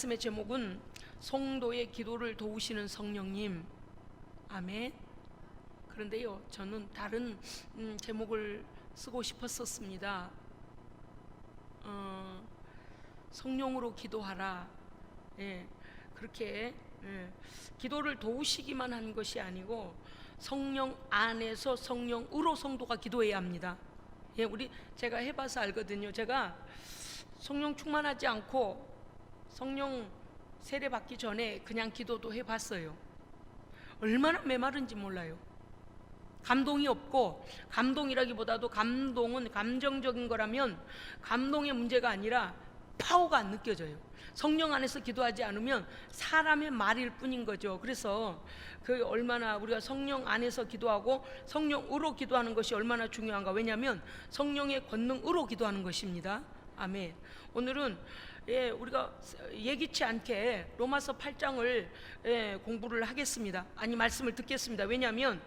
말씀의 제목은 성도의 기도를 도우시는 성령님. 아멘. 그런데요, 저는 다른 제목을 쓰고 싶었었습니다. 성령으로 기도하라. 그렇게 기도를 도우시기만 한 것이 아니고 성령 안에서 성령으로 성도가 기도해야 합니다. 제가 해봐서 알거든요. 제가 성령 충만하지 않고 성령 세례 받기 전에 그냥 기도도 해봤어요. 얼마나 메마른지 몰라요. 감동이 없고, 감동이라기보다도 감동은 감정적인 거라면 감동의 문제가 아니라 파워가 안 느껴져요. 성령 안에서 기도하지 않으면 사람의 말일 뿐인 거죠. 그래서 얼마나 우리가 성령 안에서 기도하고 성령으로 기도하는 것이 얼마나 중요한가. 왜냐하면 성령의 권능으로 기도하는 것입니다. 아멘. 오늘은 우리가 예기치 않게 로마서 8장을 공부를 하겠습니다. 아니, 말씀을 듣겠습니다. 왜냐하면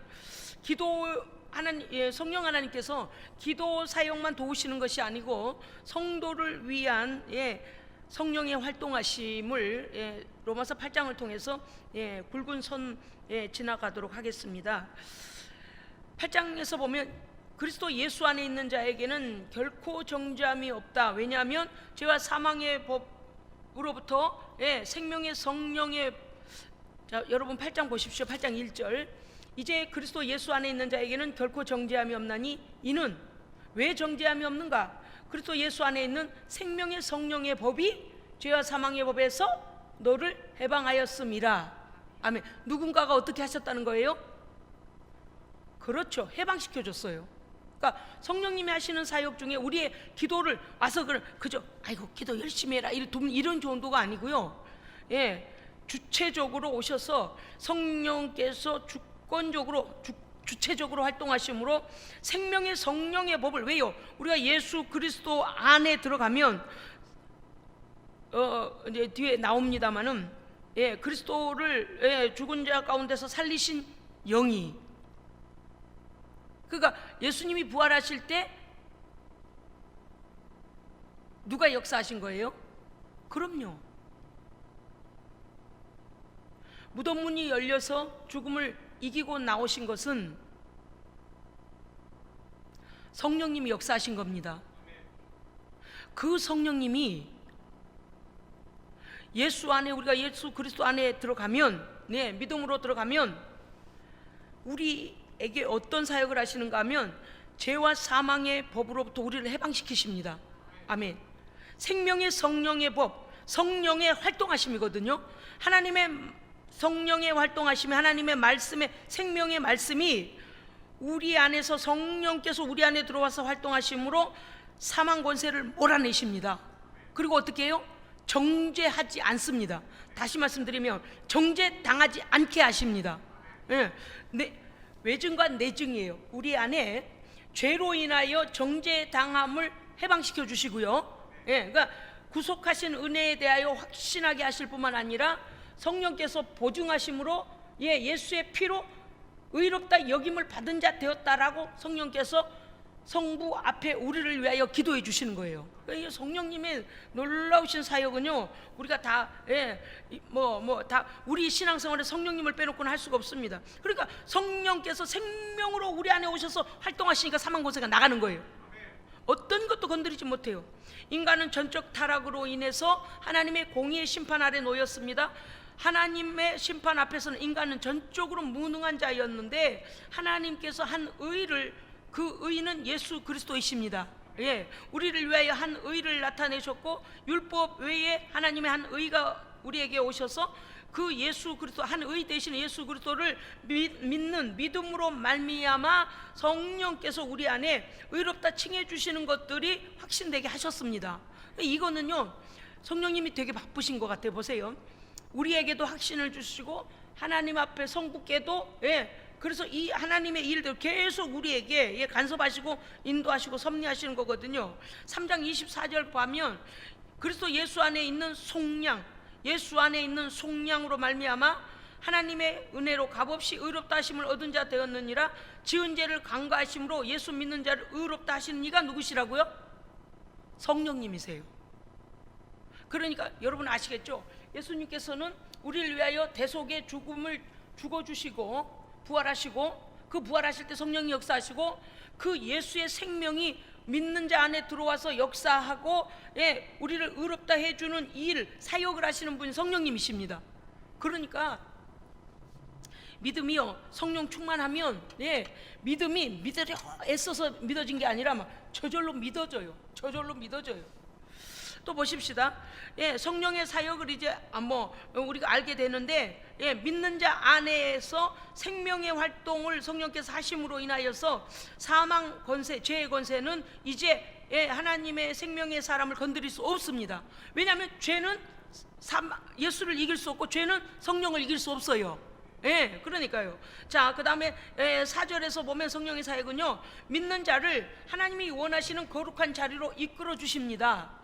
성령 하나님께서 기도 사역만 도우시는 것이 아니고 성도를 위한 성령의 활동하심을 로마서 8장을 통해서 굵은 선 지나가도록 하겠습니다. 8장에서 보면 그리스도 예수 안에 있는 자에게는 결코 정죄함이 없다. 왜냐하면 죄와 사망의 법으로부터 생명의 성령의, 자, 여러분 8장 보십시오. 8장 1절. 이제 그리스도 예수 안에 있는 자에게는 결코 정죄함이 없나니 이는 왜 정죄함이 없는가? 그리스도 예수 안에 있는 생명의 성령의 법이 죄와 사망의 법에서 너를 해방하였음이라. 아멘. 누군가가 어떻게 하셨다는 거예요? 그렇죠. 해방시켜줬어요. 그러니까 성령님이 하시는 사역 중에 우리의 기도를 와서 그저 아이고 기도 열심히 해라 이런 정도가 아니고요. 주체적으로 오셔서 성령께서 주체적으로 활동하심으로 생명의 성령의 법을, 왜요? 우리가 예수 그리스도 안에 들어가면 이제 뒤에 나옵니다마는 그리스도를 죽은 자 가운데서 살리신 영이, 그러니까 예수님이 부활하실 때 누가 역사하신 거예요? 그럼요. 무덤 문이 열려서 죽음을 이기고 나오신 것은 성령님이 역사하신 겁니다. 그 성령님이 예수 안에, 우리가 예수 그리스도 안에 들어가면, 믿음으로 들어가면 우리에게 어떤 사역을 하시는가 하면 죄와 사망의 법으로부터 우리를 해방시키십니다. 아멘. 생명의 성령의 법, 성령의 활동하심이거든요. 하나님의 성령의 활동하심이, 하나님의 말씀의 생명의 말씀이 우리 안에서, 성령께서 우리 안에 들어와서 활동하심으로 사망 권세를 몰아내십니다. 그리고 어떻게 해요? 정죄하지 않습니다. 다시 말씀드리면 정죄당하지 않게 하십니다. 외증과 내증이에요. 우리 안에 죄로 인하여 정죄당함을 해방시켜 주시고요. 그러니까 구속하신 은혜에 대하여 확신하게 하실 뿐만 아니라 성령께서 보증하심으로 예수의 피로 의롭다 여김을 받은 자 되었다라고 성령께서 성부 앞에 우리를 위하여 기도해 주시는 거예요. 그러니까 성령님의 놀라우신 사역은요, 우리가 다 우리 신앙생활에 성령님을 빼놓고는 할 수가 없습니다. 그러니까 성령께서 생명으로 우리 안에 오셔서 활동하시니까 사망 권세가 나가는 거예요. 어떤 것도 건드리지 못해요. 인간은 전적 타락으로 인해서 하나님의 공의의 심판 아래 놓였습니다. 하나님의 심판 앞에서는 인간은 전적으로 무능한 자였는데 하나님께서 한 의를, 그 의는 예수 그리스도이십니다. 우리를 위하여 한 의를 나타내셨고, 율법 외에 하나님의 한 의가 우리에게 오셔서 그 예수 그리스도, 한 의 대신 예수 그리스도를 믿는 믿음으로 말미암아 성령께서 우리 안에 의롭다 칭해 주시는 것들이 확신되게 하셨습니다. 이거는요, 성령님이 되게 바쁘신 것 같아요. 보세요. 우리에게도 확신을 주시고 하나님 앞에 성부께도, 그래서 이 하나님의 일들 계속 우리에게 간섭하시고 인도하시고 섭리하시는 거거든요. 3장 24절 보면 그리스도 예수 안에 있는 속량, 예수 안에 있는 속량으로 말미암아 하나님의 은혜로 값없이 의롭다 하심을 얻은 자 되었느니라. 지은 죄를 간과하심으로 예수 믿는 자를 의롭다 하시는 이가 누구시라고요? 성령님이세요. 그러니까 여러분 아시겠죠? 예수님께서는 우리를 위하여 대속의 죽음을 죽어주시고 부활하시고, 그 부활하실 때 성령이 역사하시고, 그 예수의 생명이 믿는 자 안에 들어와서 역사하고, 우리를 의롭다 해주는 일, 사역을 하시는 분이 성령님이십니다. 그러니까 믿음이요, 성령 충만하면 믿음이 믿으려 애써서 믿어진 게 아니라 막 저절로 믿어져요. 저절로 믿어져요. 또 보십시다. 성령의 사역을 이제 우리가 알게 되는데, 믿는 자 안에서 생명의 활동을 성령께서 하심으로 인하여서 사망 권세, 죄의 권세는 이제 하나님의 생명의 사람을 건드릴 수 없습니다. 왜냐하면 죄는 예수를 이길 수 없고, 죄는 성령을 이길 수 없어요. 그러니까요. 자, 그 다음에 4절에서 보면 성령의 사역은요, 믿는 자를 하나님이 원하시는 거룩한 자리로 이끌어 주십니다.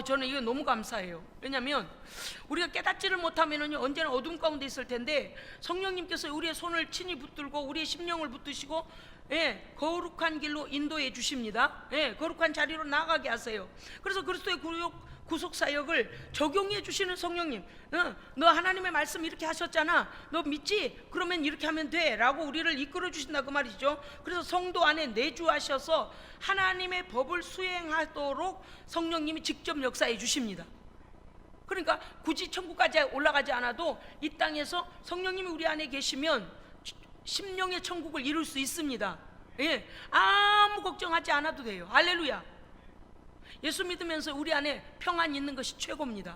저는 이거 너무 감사해요. 왜냐하면 우리가 깨닫지를 못하면은요, 언제나 어둠 가운데 있을 텐데, 성령님께서 우리의 손을 친히 붙들고 우리의 심령을 붙드시고 거룩한 길로 인도해 주십니다. 거룩한 자리로 나아가게 하세요. 그래서 그리스도의 구속 사역을 적용해 주시는 성령님, 너 하나님의 말씀 이렇게 하셨잖아, 너 믿지? 그러면 이렇게 하면 돼 라고 우리를 이끌어 주신다, 그 말이죠. 그래서 성도 안에 내주하셔서 하나님의 법을 수행하도록 성령님이 직접 역사해 주십니다. 그러니까 굳이 천국까지 올라가지 않아도 이 땅에서 성령님이 우리 안에 계시면 심령의 천국을 이룰 수 있습니다. 아무 걱정하지 않아도 돼요. 할렐루야. 예수 믿으면서 우리 안에 평안이 있는 것이 최고입니다.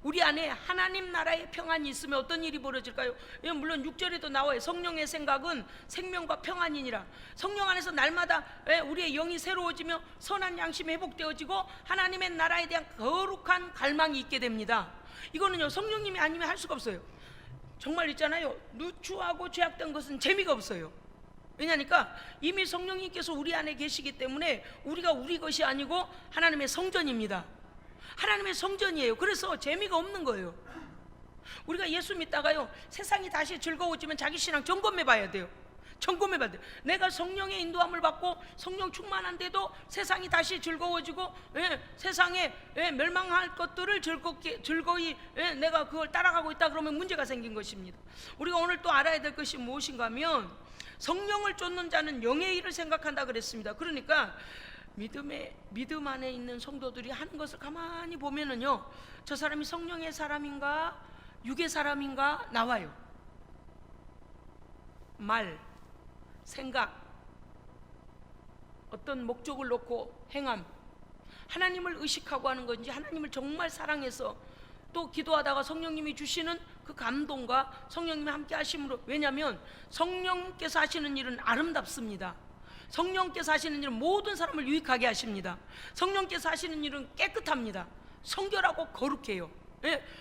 우리 안에 하나님 나라의 평안이 있으면 어떤 일이 벌어질까요? 물론 6절에도 나와요. 성령의 생각은 생명과 평안이니라. 성령 안에서 날마다 우리의 영이 새로워지며 선한 양심이 회복되어지고 하나님의 나라에 대한 거룩한 갈망이 있게 됩니다. 이거는요, 성령님이 아니면 할 수가 없어요. 정말 있잖아요, 누추하고 죄악된 것은 재미가 없어요. 왜냐니까 이미 성령님께서 우리 안에 계시기 때문에 우리가 우리 것이 아니고 하나님의 성전입니다. 하나님의 성전이에요. 그래서 재미가 없는 거예요. 우리가 예수 믿다가요, 세상이 다시 즐거워지면 자기 신앙 점검해 봐야 돼요. 점검해 봐야 돼요. 내가 성령의 인도함을 받고 성령 충만한데도 세상이 다시 즐거워지고 세상에 멸망할 것들을 즐거이 내가 그걸 따라가고 있다, 그러면 문제가 생긴 것입니다. 우리가 오늘 또 알아야 될 것이 무엇인가 하면, 성령을 쫓는 자는 영의 일을 생각한다 그랬습니다. 그러니까 믿음 안에 있는 성도들이 하는 것을 가만히 보면은요, 저 사람이 성령의 사람인가 육의 사람인가 나와요. 말, 생각, 어떤 목적을 놓고 행함, 하나님을 의식하고 하는 건지, 하나님을 정말 사랑해서 또 기도하다가 성령님이 주시는 그 감동과 성령님이 함께 하심으로. 왜냐하면 성령께서 하시는 일은 아름답습니다. 성령께서 하시는 일은 모든 사람을 유익하게 하십니다. 성령께서 하시는 일은 깨끗합니다. 성결하고 거룩해요.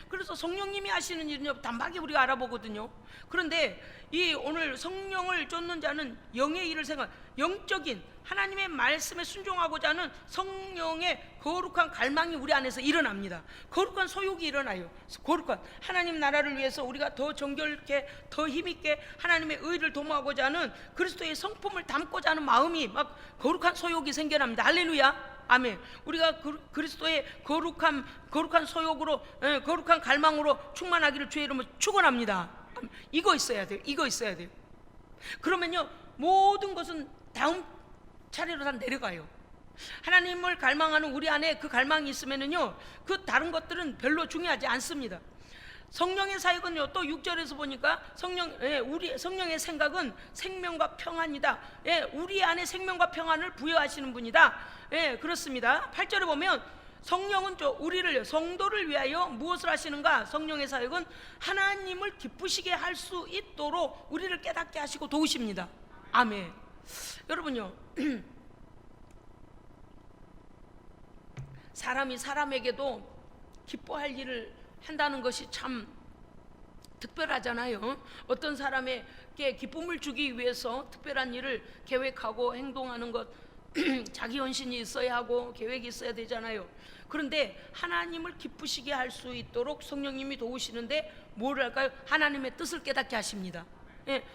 그래서 성령님이 하시는 일은요, 단박에 우리가 알아보거든요. 그런데 이 오늘 성령을 쫓는 자는 영의 일을 영적인 하나님의 말씀에 순종하고자 하는 성령의 거룩한 갈망이 우리 안에서 일어납니다. 거룩한 소욕이 일어나요. 거룩한 하나님 나라를 위해서 우리가 더 정결케, 더 힘있게 하나님의 의를 도모하고자 하는 그리스도의 성품을 담고자 하는 마음이 막 거룩한 소욕이 생겨납니다. 할렐루야. 아멘. 우리가 그리스도의 거룩한 소욕으로, 거룩한 갈망으로 충만하기를 주의 이름으로 축원합니다. 이거 있어야 돼요. 이거 있어야 돼요. 그러면요, 모든 것은 다음 차례로 다 내려가요. 하나님을 갈망하는 우리 안에 그 갈망이 있으면은요, 그 다른 것들은 별로 중요하지 않습니다. 성령의 사역은요, 또 6절에서 보니까 우리 성령의 생각은 생명과 평안이다. 우리 안에 생명과 평안을 부여하시는 분이다. 그렇습니다. 8절에 보면 성령은 우리를, 성도를 위하여 무엇을 하시는가? 성령의 사역은 하나님을 기쁘시게 할 수 있도록 우리를 깨닫게 하시고 도우십니다. 아멘. 여러분요, 사람이 사람에게도 기뻐할 일을 한다는 것이 참 특별하잖아요. 어떤 사람에게 기쁨을 주기 위해서 특별한 일을 계획하고 행동하는 것, 자기 헌신이 있어야 하고 계획이 있어야 되잖아요. 그런데 하나님을 기쁘시게 할 수 있도록 성령님이 도우시는데 뭘 할까요? 하나님의 뜻을 깨닫게 하십니다.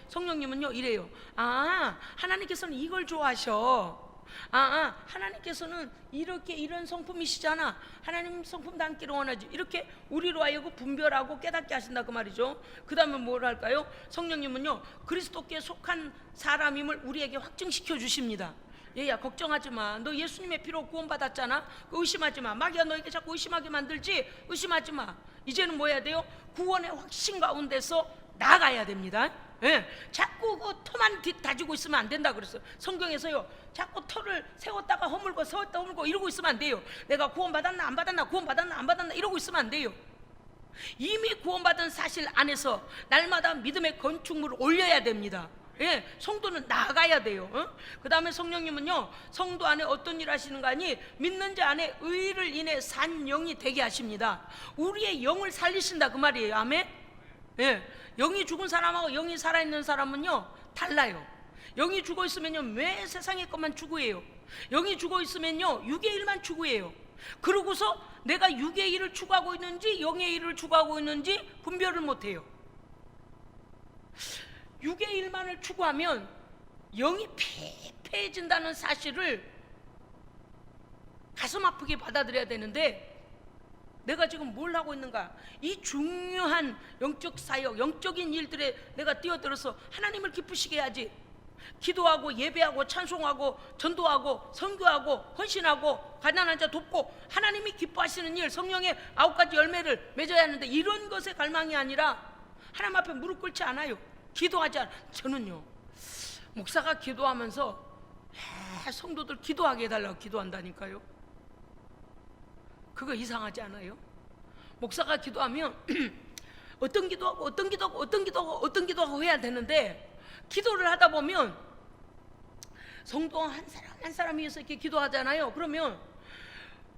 성령님은요, 이래요. 하나님께서는 이걸 좋아하셔. 하나님께서는 이렇게 이런 성품이시잖아, 하나님 성품 닮기를 원하지, 이렇게 우리로 하여금 분별하고 깨닫게 하신다 그 말이죠. 그 다음에 뭘 할까요? 성령님은요 그리스도께 속한 사람임을 우리에게 확증시켜 주십니다. 얘야 걱정하지 마, 너 예수님의 피로 구원받았잖아, 의심하지 마. 마귀가 너에게 자꾸 의심하게 만들지, 의심하지 마. 이제는 뭐 해야 돼요? 구원의 확신 가운데서 나아가야 됩니다. 예, 자꾸 그 터만 다지고 있으면 안 된다 그랬어요. 성경에서요 자꾸 터를 세웠다가 허물고 세웠다 허물고 이러고 있으면 안 돼요. 내가 구원받았나 안 받았나, 구원받았나 안 받았나 이러고 있으면 안 돼요. 이미 구원받은 사실 안에서 날마다 믿음의 건축물을 올려야 됩니다. 예, 성도는 나아가야 돼요. 그 다음에 성령님은요 성도 안에 어떤 일 하시는가 하니 믿는 자 안에 의를 인해 산 영이 되게 하십니다. 우리의 영을 살리신다 그 말이에요. 아멘. 예, 영이 죽은 사람하고 영이 살아있는 사람은요 달라요. 영이 죽어 있으면요 왜 세상의 것만 추구해요? 영이 죽어 있으면요 육의 일만 추구해요. 그러고서 내가 육의 일을 추구하고 있는지 영의 일을 추구하고 있는지 분별을 못해요. 육의 일만을 추구하면 영이 패패해진다는 사실을 가슴 아프게 받아들여야 되는데, 내가 지금 뭘 하고 있는가, 이 중요한 영적 사역, 영적인 일들에 내가 뛰어들어서 하나님을 기쁘시게 해야지. 기도하고 예배하고 찬송하고 전도하고 선교하고 헌신하고 가난한 자 돕고 하나님이 기뻐하시는 일, 성령의 9가지 열매를 맺어야 하는데 이런 것에 갈망이 아니라 하나님 앞에 무릎 꿇지 않아요. 기도하지 않아요. 저는요 목사가 기도하면서 성도들 기도하게 해달라고 기도한다니까요. 그거 이상하지 않아요? 목사가 기도하면 어떤 기도하고 어떤 기도하고 어떤 기도하고 어떤 기도하고 해야 되는데, 기도를 하다 보면 성도 한 사람 한 사람 위해서 이렇게 기도하잖아요. 그러면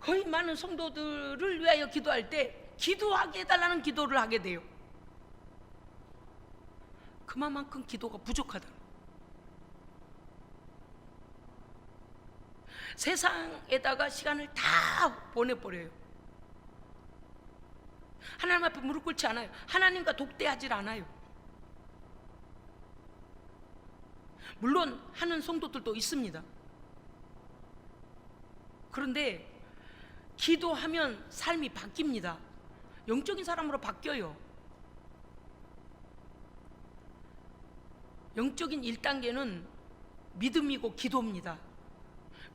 거의 많은 성도들을 위하여 기도할 때 기도하게 해달라는 기도를 하게 돼요. 그만큼 기도가 부족하다. 세상에다가 시간을 다 보내버려요. 하나님 앞에 무릎 꿇지 않아요. 하나님과 독대하지 않아요. 물론 하는 성도들도 있습니다. 그런데 기도하면 삶이 바뀝니다. 영적인 사람으로 바뀌어요. 영적인 1단계는 믿음이고 기도입니다.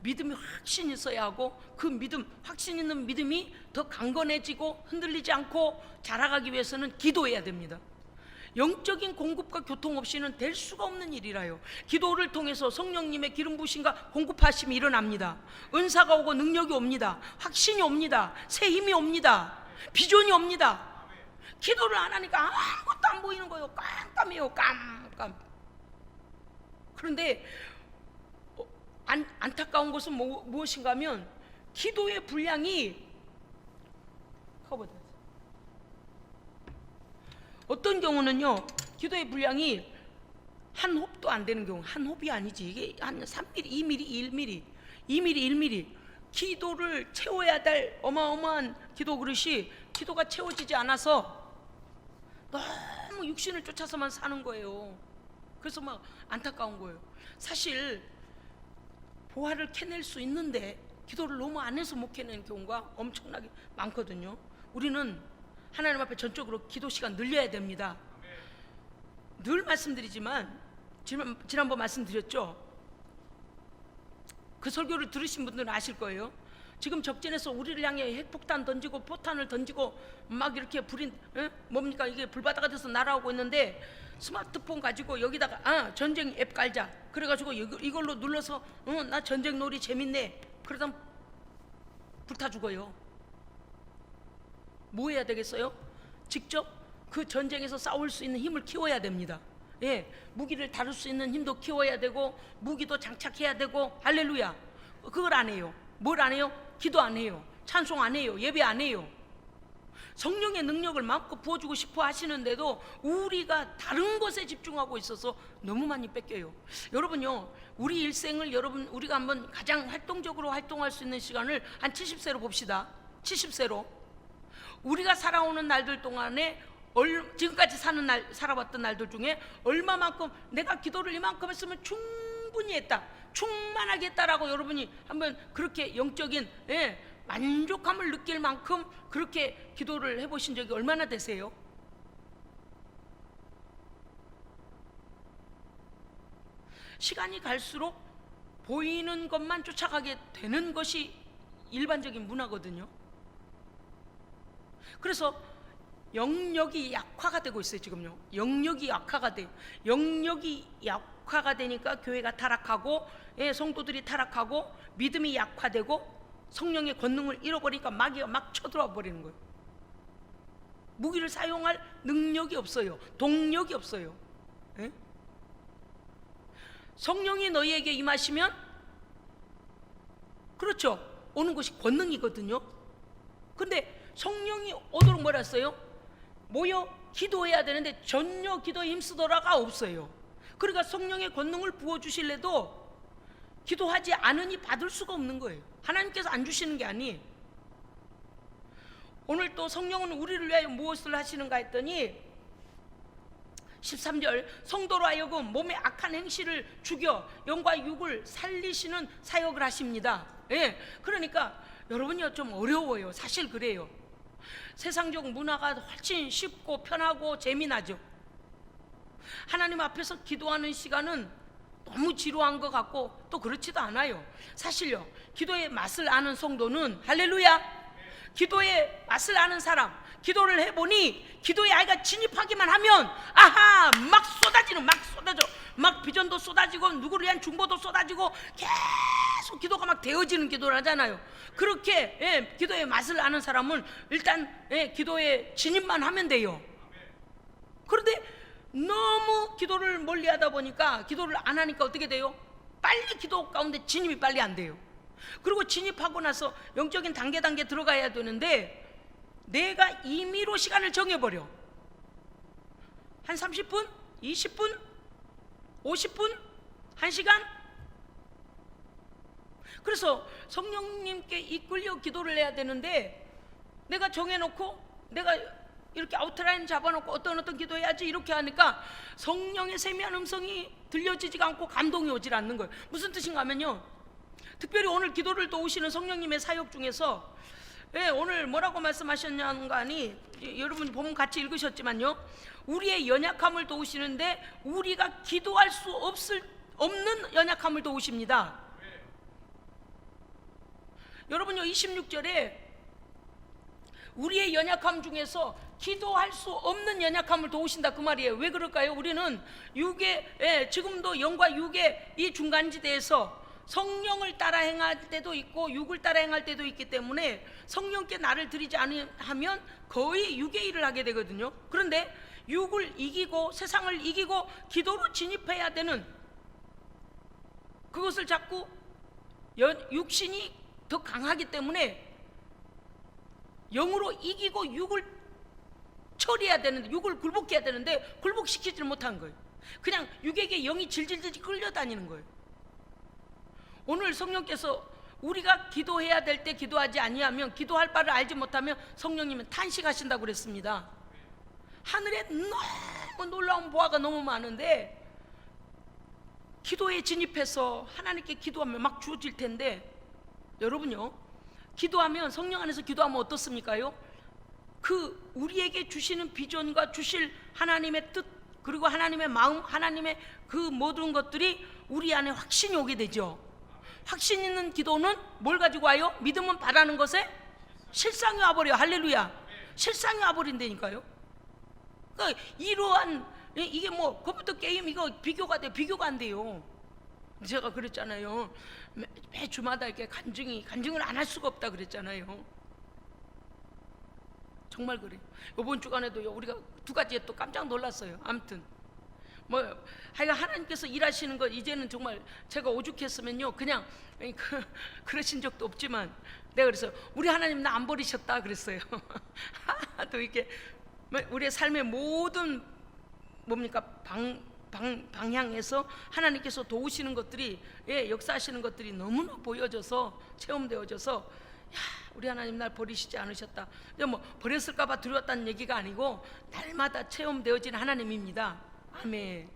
믿음이 확신 있어야 하고, 그 믿음, 확신 있는 믿음이 더 강건해지고 흔들리지 않고 자라가기 위해서는 기도해야 됩니다. 영적인 공급과 교통 없이는 될 수가 없는 일이라요. 기도를 통해서 성령님의 기름 부으심과 공급하심이 일어납니다. 은사가 오고 능력이 옵니다. 확신이 옵니다. 새 힘이 옵니다. 비전이 옵니다. 기도를 안 하니까 아무것도 안 보이는 거예요. 깜깜해요. 깜깜. 그런데 안타까운 것은 무엇인가 하면 기도의 분량이 어떤 경우는요 기도의 분량이 한 홉도 안 되는 경우, 한 홉이 아니지, 이게 한 3mm, 2mm, 1mm, 2mm, 1mm 기도를 채워야 될 어마어마한 기도 그릇이 기도가 채워지지 않아서 너무 육신을 쫓아서만 사는 거예요. 그래서 막 안타까운 거예요. 사실 보화를 캐낼 수 있는데 기도를 너무 안 해서 못 캐내는 경우가 엄청나게 많거든요. 우리는 하나님 앞에 전적으로 기도 시간 늘려야 됩니다. 늘 말씀드리지만 지난번 말씀드렸죠. 그 설교를 들으신 분들은 아실 거예요. 지금 적진에서 우리를 향해 핵폭탄 던지고 포탄을 던지고 막 이렇게 불이 뭡니까 이게 불바다가 돼서 날아오고 있는데, 스마트폰 가지고 여기다가 전쟁 앱 깔자 그래가지고 이걸로 눌러서 나 전쟁 놀이 재밌네 그러다 불타 죽어요. 뭐 해야 되겠어요? 직접 그 전쟁에서 싸울 수 있는 힘을 키워야 됩니다. 예, 무기를 다룰 수 있는 힘도 키워야 되고 무기도 장착해야 되고. 할렐루야. 그걸 안 해요. 뭘 안 해요? 기도 안 해요. 찬송 안 해요. 예배 안 해요. 성령의 능력을 마음껏 부어주고 싶어 하시는데도 우리가 다른 것에 집중하고 있어서 너무 많이 뺏겨요. 여러분요, 우리 일생을 우리가 한번 가장 활동적으로 활동할 수 있는 시간을 한 70세로 봅시다. 70세로 우리가 살아오는 날들 동안에 지금까지 살아왔던 날들 중에 얼마만큼 내가 기도를 이만큼 했으면 충분히 했다, 충만하겠다라고 여러분이 한번 그렇게 영적인 만족감을 느낄 만큼 그렇게 기도를 해보신 적이 얼마나 되세요? 시간이 갈수록 보이는 것만 쫓아가게 되는 것이 일반적인 문화거든요. 그래서 영역이 약화가 되고 있어요. 지금요, 영역이 약화가 돼요. 영역이 약화가 되니까 교회가 타락하고 성도들이 타락하고 믿음이 약화되고 성령의 권능을 잃어버리니까 마귀가 막 쳐들어와 버리는 거예요. 무기를 사용할 능력이 없어요. 동력이 없어요. 성령이 너희에게 임하시면, 그렇죠, 오는 것이 권능이거든요. 근데 성령이 오도록 뭐라 했어요? 모여 기도해야 되는데 전혀 기도에 힘쓰더라가 없어요. 그러니까 성령의 권능을 부어주실래도 기도하지 않으니 받을 수가 없는 거예요. 하나님께서 안 주시는 게 아니에요. 오늘 또 성령은 우리를 위하여 무엇을 하시는가 했더니 13절, 성도로 하여금 몸의 악한 행실을 죽여 영과 육을 살리시는 사역을 하십니다. 그러니까 여러분이요, 좀 어려워요. 사실 그래요. 세상적 문화가 훨씬 쉽고 편하고 재미나죠. 하나님 앞에서 기도하는 시간은 너무 지루한 것 같고 또 그렇지도 않아요. 사실요, 기도의 맛을 아는 성도는, 할렐루야, 기도의 맛을 아는 사람, 기도를 해보니 기도의 아이가 진입하기만 하면 아하, 막 쏟아지는, 막 쏟아져, 막 비전도 쏟아지고 누구를 위한 중보도 쏟아지고 계속 기도가 막 되어지는 기도를 하잖아요. 그렇게 기도의 맛을 아는 사람은 일단 기도에 진입만 하면 돼요. 그런데 너무 기도를 멀리 하다 보니까, 기도를 안 하니까 어떻게 돼요? 빨리 기도 가운데 진입이 빨리 안 돼요. 그리고 진입하고 나서 영적인 단계 들어가야 되는데 내가 임의로 시간을 정해버려. 한 30분? 20분? 50분? 1시간? 그래서 성령님께 이끌려 기도를 해야 되는데 내가 정해놓고 내가 이렇게 아웃라인 잡아놓고 어떤 기도해야지 이렇게 하니까 성령의 세미한 음성이 들려지지가 않고 감동이 오질 않는 거예요. 무슨 뜻인가 하면요, 특별히 오늘 기도를 도우시는 성령님의 사역 중에서 오늘 뭐라고 말씀하셨냐는 하니 여러분이 본문 같이 읽으셨지만요, 우리의 연약함을 도우시는데 우리가 기도할 수 없는 연약함을 도우십니다. 여러분요, 26절에 우리의 연약함 중에서 기도할 수 없는 연약함을 도우신다, 그 말이에요. 왜 그럴까요? 우리는 육의 지금도 영과 육의 이 중간지대에서 성령을 따라 행할 때도 있고 육을 따라 행할 때도 있기 때문에 성령께 나를 드리지 않으면 거의 육의 일을 하게 되거든요. 그런데 육을 이기고 세상을 이기고 기도로 진입해야 되는, 그것을 자꾸 육신이 더 강하기 때문에 영으로 이기고 육을 처리해야 되는데, 육을 굴복해야 되는데 굴복시키지를 못한 거예요. 그냥 육에게 영이 질질질 끌려다니는 거예요. 오늘 성령께서 우리가 기도해야 될 때 기도하지 아니하면, 기도할 바를 알지 못하면 성령님은 탄식하신다고 그랬습니다. 하늘에 너무 놀라운 보화가 너무 많은데 기도에 진입해서 하나님께 기도하면 막 주어질 텐데, 여러분요, 기도하면, 성령 안에서 기도하면 어떻습니까요? 그 우리에게 주시는 비전과 주실 하나님의 뜻, 그리고 하나님의 마음, 하나님의 그 모든 것들이 우리 안에 확신이 오게 되죠. 확신 있는 기도는 뭘 가지고 와요? 믿음은 바라는 것에 실상이 와버려요. 할렐루야. 실상이 와버린다니까요. 그러니까 이러한, 이게 뭐 컴퓨터 게임 이거 비교가 돼? 비교가 안 돼요. 제가 그랬잖아요. 매 주마다 이렇게 간증을 안 할 수가 없다 그랬잖아요. 정말 그래요. 이번 주간에도 우리가 두 가지에 또 깜짝 놀랐어요. 아무튼 뭐 하여간 하나님께서 일하시는 거, 이제는 정말 제가 오죽했으면요 그냥 그러신 적도 없지만 내가 그래서 우리 하나님 나 안 버리셨다 그랬어요. 또 이렇게 우리의 삶의 모든 뭡니까 방향에서 하나님께서 도우시는 것들이, 역사하시는 것들이 너무나 보여져서, 체험되어져서, 야, 우리 하나님 날 버리시지 않으셨다. 뭐 버렸을까봐 두려웠다는 얘기가 아니고 날마다 체험되어지는 하나님입니다. 아멘.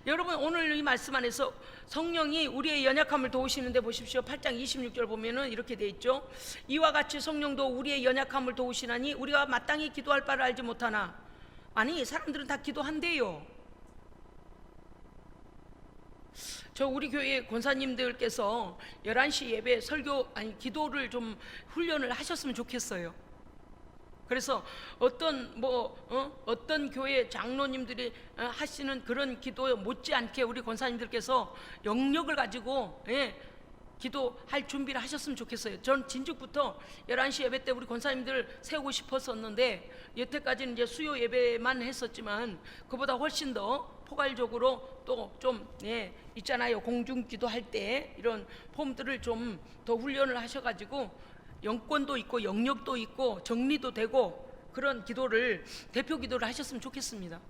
여러분, 오늘 이 말씀 안에서 성령이 우리의 연약함을 도우시는데 보십시오. 8장 26절 보면은 이렇게 돼 있죠. 이와 같이 성령도 우리의 연약함을 도우시나니 우리가 마땅히 기도할 바를 알지 못하나. 아니, 사람들은 다 기도한대요. 저 우리 교회 권사님들께서 11시 예배 설교 기도를 좀 훈련을 하셨으면 좋겠어요. 그래서 어떤 교회 장로님들이 하시는 그런 기도 못지않게 우리 권사님들께서 영역을 가지고 기도할 준비를 하셨으면 좋겠어요. 전 진즉부터 11시 예배 때 우리 권사님들 세우고 싶었었는데, 여태까지는 이제 수요 예배만 했었지만 그보다 훨씬 더 포괄적으로 또 좀 있잖아요. 공중 기도할 때 이런 폼들을 좀 더 훈련을 하셔가지고 영권도 있고 영역도 있고 정리도 되고 그런 기도를, 대표 기도를 하셨으면 좋겠습니다.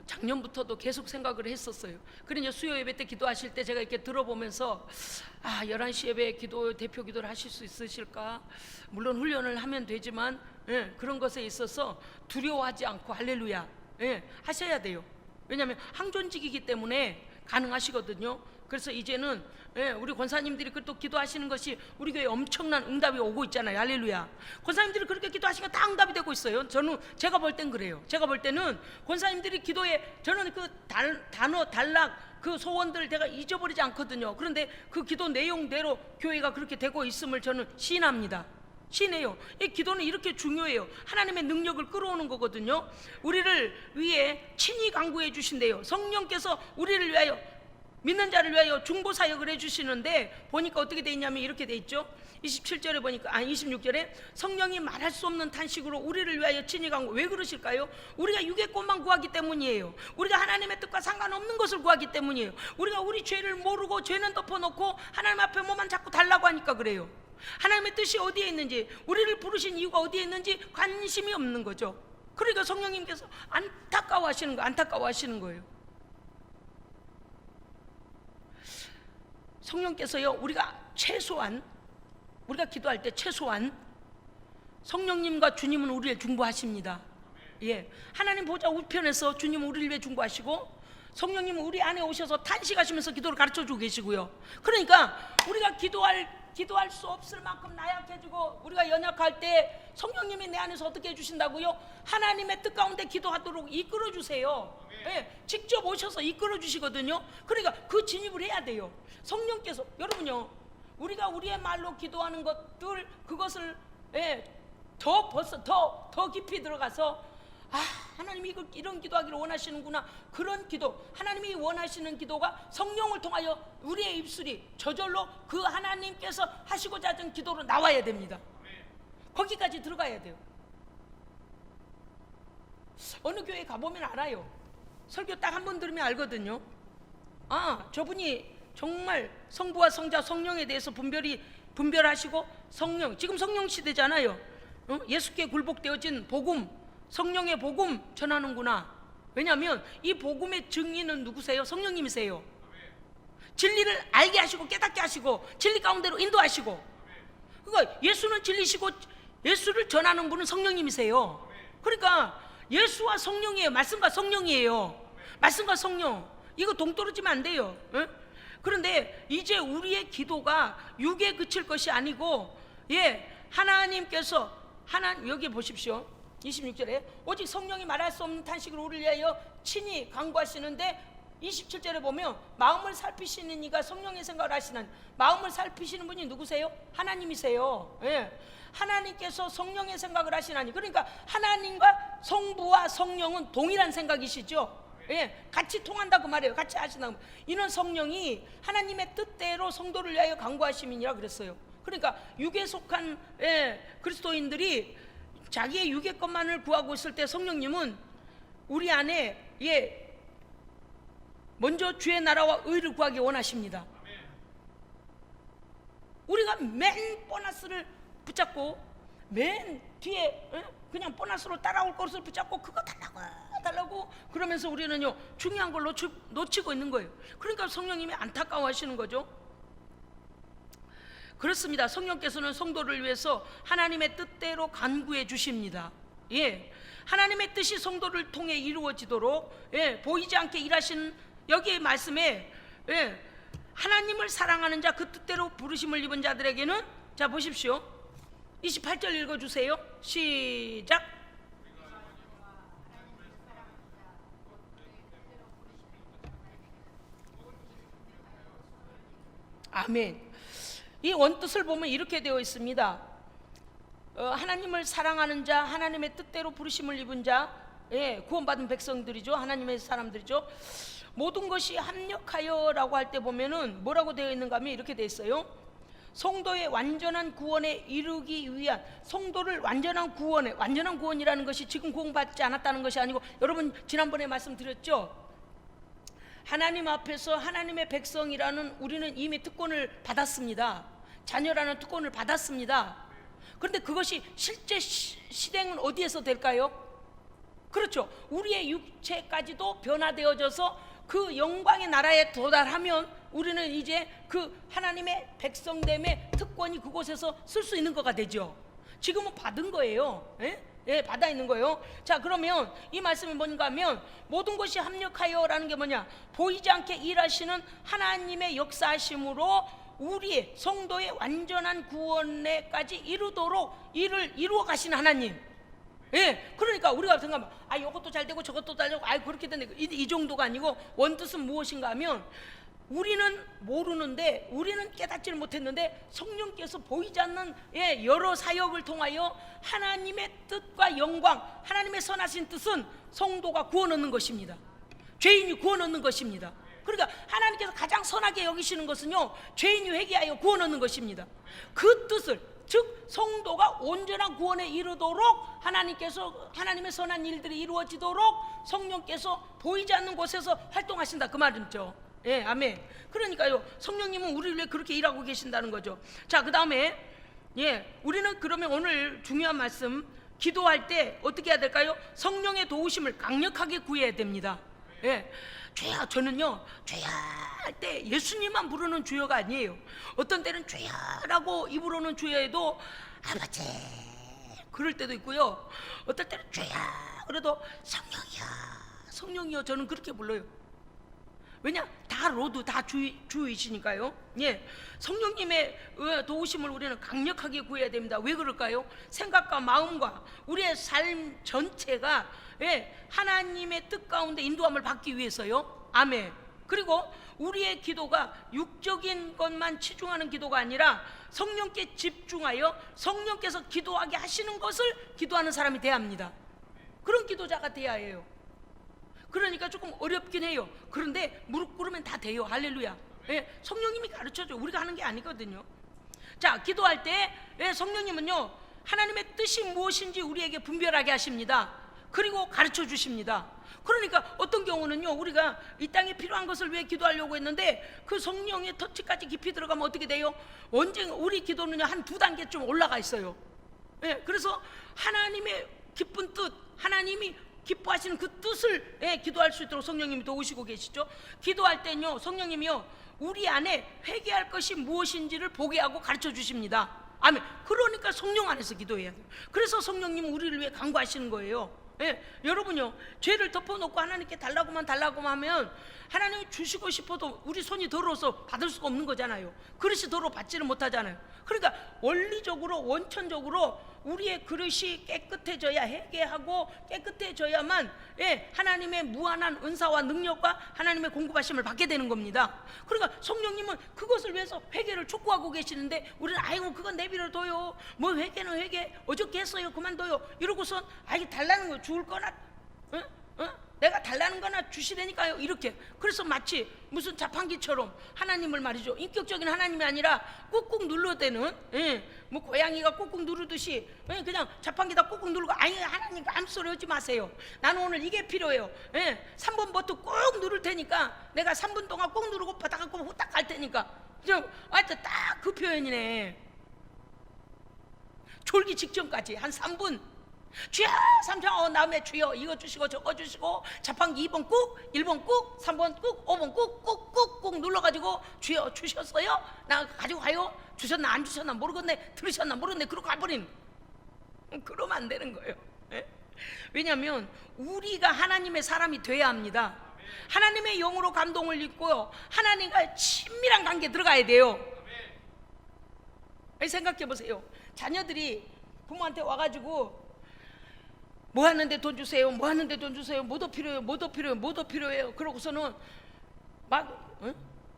작년부터도 계속 생각을 했었어요. 그러니 수요 예배 때 기도하실 때 제가 이렇게 들어보면서 11시 예배 기도, 대표 기도를 하실 수 있으실까? 물론 훈련을 하면 되지만 그런 것에 있어서 두려워하지 않고 할렐루야 하셔야 돼요. 왜냐하면 항존직이기 때문에 가능하시거든요. 그래서 이제는 우리 권사님들이 또 기도하시는 것이 우리 교회에 엄청난 응답이 오고 있잖아요. 할렐루야. 권사님들이 그렇게 기도하시면 다 응답이 되고 있어요. 제가 볼 땐 그래요. 제가 볼 때는 권사님들이 기도에, 저는 그 단어 단락 그 소원들을 제가 잊어버리지 않거든요. 그런데 그 기도 내용대로 교회가 그렇게 되고 있음을 저는 시인합니다. 시인해요. 이 기도는 이렇게 중요해요. 하나님의 능력을 끌어오는 거거든요. 우리를 위해 친히 간구해 주신대요. 성령께서 우리를 위하여, 믿는 자를 위하여 중보 사역을 해주시는데, 보니까 어떻게 돼 있냐면 이렇게 돼 있죠. 27절에 보니까 26절에 성령이 말할 수 없는 탄식으로 우리를 위하여 친히 간구. 왜 그러실까요? 우리가 육의 것만 구하기 때문이에요. 우리가 하나님의 뜻과 상관없는 것을 구하기 때문이에요. 우리가 우리 죄를 모르고 죄는 덮어놓고 하나님 앞에 뭐만 자꾸 달라고 하니까 그래요. 하나님의 뜻이 어디에 있는지, 우리를 부르신 이유가 어디에 있는지 관심이 없는 거죠. 그러니까 성령님께서 안타까워하시는 거예요. 성령께서요, 우리가 기도할 때 최소한 성령님과 주님은 우리를 중보하십니다. 하나님 보좌 우편에서 주님은 우리를 위해 중보하시고, 성령님은 우리 안에 오셔서 탄식하시면서 기도를 가르쳐주고 계시고요. 그러니까 우리가 기도할 수 없을 만큼 나약해지고 우리가 연약할 때 성령님이 내 안에서 어떻게 해주신다고요? 하나님의 뜻 가운데 기도하도록 이끌어주세요. 직접 오셔서 이끌어주시거든요. 그러니까 그 진입을 해야 돼요. 성령께서, 여러분요, 우리가 우리의 말로 기도하는 것들, 그것을 더 깊이 들어가서 하나님이 이런 기도하기를 원하시는구나, 그런 기도, 하나님이 원하시는 기도가 성령을 통하여 우리의 입술이 저절로 그 하나님께서 하시고자 하는 기도로 나와야 됩니다. 거기까지 들어가야 돼요. 어느 교회 가보면 알아요. 설교 딱 한 번 들으면 알거든요. 저분이 정말 성부와 성자 성령에 대해서 분별하시고, 지금 성령 시대잖아요. 예수께 굴복되어진 복음, 성령의 복음 전하는구나. 왜냐하면 이 복음의 증인은 누구세요? 성령님이세요. 진리를 알게 하시고 깨닫게 하시고 진리 가운데로 인도하시고, 그러니까 예수는 진리시고 예수를 전하는 분은 성령님이세요. 그러니까 예수와 성령이에요. 말씀과 성령이에요. 말씀과 성령, 이거 동떨어지면 안 돼요. 그런데 이제 우리의 기도가 육에 그칠 것이 아니고, 하나님께서 여기 보십시오. 26절에 오직 성령이 말할 수 없는 탄식을 우리를 위하여 친히 간구하시는데, 27절에 보면 마음을 살피시는 이가 성령의 생각을 하시는, 마음을 살피시는 분이 누구세요? 하나님이세요. 하나님께서 성령의 생각을 하시나니, 그러니까 하나님과 성부와 성령은 동일한 생각이시죠. 같이 통한다고 말해요. 같이 하신다고. 이는 성령이 하나님의 뜻대로 성도를 위하여 간구하심이니라 그랬어요. 그러니까 육에 속한 그리스도인들이 자기의 육의 것만을 구하고 있을 때, 성령님은 우리 안에 먼저 주의 나라와 의를 구하기 원하십니다. 우리가 맨 보너스를 붙잡고, 맨 뒤에 그냥 보너스로 따라올 것을 붙잡고 그거 달라고 그러면서 우리는요 중요한 걸 놓치고 있는 거예요. 그러니까 성령님이 안타까워하시는 거죠. 그렇습니다. 성령께서는 성도를 위해서 하나님의 뜻대로 간구해 주십니다. 하나님의 뜻이 성도를 통해 이루어지도록 보이지 않게 일하시는 여기의 말씀에 하나님을 사랑하는 자, 그 뜻대로 부르심을 입은 자들에게는, 자 보십시오, 28절 읽어주세요. 시작. 아멘. 이 원뜻을 보면 이렇게 되어 있습니다. 하나님을 사랑하는 자, 하나님의 뜻대로 부르심을 입은 자, 구원받은 백성들이죠. 하나님의 사람들이죠. 모든 것이 합력하여 라고 할 때 보면은 뭐라고 되어 있는가 하면 이렇게 되어 있어요. 성도의 완전한 구원에 이르기 위한, 성도를 완전한 구원에, 완전한 구원이라는 것이 지금 구원받지 않았다는 것이 아니고, 여러분 지난번에 말씀드렸죠. 하나님 앞에서 하나님의 백성이라는 우리는 이미 특권을 받았습니다. 자녀라는 특권을 받았습니다. 그런데 그것이 실제 실행은 어디에서 될까요? 그렇죠. 우리의 육체까지도 변화되어져서 그 영광의 나라에 도달하면 우리는 이제 그 하나님의 백성됨의 특권이 그곳에서 쓸 수 있는 거가 되죠. 지금은 받은 거예요. 받아 있는 거예요. 자, 그러면 이 말씀이 뭔가 하면, 모든 것이 합력하여 라는 게 뭐냐, 보이지 않게 일하시는 하나님의 역사하심으로 우리의 성도의 완전한 구원에까지 이루도록 일을 이루어 가시는 하나님. 그러니까 우리가 생각하면 이것도 잘 되고 저것도 잘 되고 그렇게 된다, 이 정도가 아니고, 원뜻은 무엇인가 하면, 우리는 모르는데, 우리는 깨닫지를 못했는데 성령께서 보이지 않는 여러 사역을 통하여 하나님의 뜻과 영광, 하나님의 선하신 뜻은 성도가 구원 얻는 것입니다. 죄인이 구원 얻는 것입니다. 그러니까 하나님께서 가장 선하게 여기시는 것은요, 죄인이 회개하여 구원 얻는 것입니다. 그 뜻을, 즉 성도가 온전한 구원에 이르도록 하나님께서, 하나님의 선한 일들이 이루어지도록 성령께서 보이지 않는 곳에서 활동하신다, 그 말이죠. 아멘. 그러니까요, 성령님은 우리를 위해 그렇게 일하고 계신다는 거죠. 자, 그 다음에 우리는 그러면 오늘 중요한 말씀, 기도할 때 어떻게 해야 될까요? 성령의 도우심을 강력하게 구해야 됩니다. 주여, 저는요, 주여 할 때 예수님만 부르는 주여가 아니에요. 어떤 때는 주여라고 입으로는 주여해도 아버지 그럴 때도 있고요. 어떨 때는 주여 그래도 성령이여, 성령이여, 저는 그렇게 불러요. 왜냐? 다 로드, 다 주이시니까요. 성령님의 도우심을 우리는 강력하게 구해야 됩니다. 왜 그럴까요? 생각과 마음과 우리의 삶 전체가 하나님의 뜻 가운데 인도함을 받기 위해서요. 아멘. 그리고 우리의 기도가 육적인 것만 치중하는 기도가 아니라 성령께 집중하여 성령께서 기도하게 하시는 것을 기도하는 사람이 돼야 합니다. 그런 기도자가 돼야 해요. 그러니까 조금 어렵긴 해요. 그런데 무릎 꿇으면 다 돼요. 할렐루야. 성령님이 가르쳐줘요. 우리가 하는 게 아니거든요. 자, 기도할 때 성령님은요, 하나님의 뜻이 무엇인지 우리에게 분별하게 하십니다. 그리고 가르쳐 주십니다. 그러니까 어떤 경우는요, 우리가 이 땅에 필요한 것을 위해 기도하려고 했는데 그 성령의 터치까지 깊이 들어가면 어떻게 돼요? 언젠가 우리 기도는요, 한 2단계 좀 올라가 있어요. 그래서 하나님의 기쁜 뜻, 하나님이 기뻐하시는 그 뜻을 기도할 수 있도록 성령님이 도우시고 계시죠. 기도할 때는요, 성령님이요, 우리 안에 회개할 것이 무엇인지를 보게 하고 가르쳐 주십니다. 아멘. 그러니까 성령 안에서 기도해야 돼요. 그래서 성령님은 우리를 위해 간구하시는 거예요. 여러분요, 죄를 덮어놓고 하나님께 달라고만 하면 하나님이 주시고 싶어도 우리 손이 더러워서 받을 수가 없는 거잖아요. 그릇이 더러워 받지는 못하잖아요. 그러니까 원리적으로, 원천적으로 우리의 그릇이 깨끗해져야, 회개하고 깨끗해져야만 하나님의 무한한 은사와 능력과 하나님의 공급하심을 받게 되는 겁니다. 그러니까 성령님은 그것을 위해서 회개를 촉구하고 계시는데 우리는 아이고 그건 내버려둬요, 뭐 회개는 회개, 어저께 했어요, 그만둬요 이러고선 달라는 거 죽을 거나 내가 달라는 거나 주시라니까요, 이렇게. 그래서 마치 무슨 자판기처럼 하나님을 말이죠, 인격적인 하나님이 아니라 꾹꾹 눌러대는, 뭐 고양이가 꾹꾹 누르듯이 그냥 자판기다 꾹꾹 누르고, 하나님 아무 소리 하지 마세요, 나는 오늘 이게 필요해요, 3번 버튼 꾹 누를 테니까 내가 3분 동안 꾹 누르고 바닥을 후딱 갈 테니까. 하여튼 딱 그 표현이네. 졸기 직전까지 한 3분 주여, 3천 다음에 주여 이거 주시고 저거 주시고, 자판기 2번 꾹, 1번 꾹, 3번 꾹, 5번 꾹 눌러가지고 주여 주셨어요? 나 가지고 가요? 주셨나 안 주셨나 모르겠네, 들으셨나 모르겠네, 그러고 가버린. 그러면 안 되는 거예요. 왜냐하면 우리가 하나님의 사람이 돼야 합니다. 하나님의 영으로 감동을 입고요, 하나님과 친밀한 관계에 들어가야 돼요. 생각해 보세요. 자녀들이 부모한테 와가지고 뭐 하는데 돈 주세요, 뭐 하는데 돈 주세요, 뭐도 필요해요, 뭐도 필요해요, 뭐도 필요해요. 그러고서는 막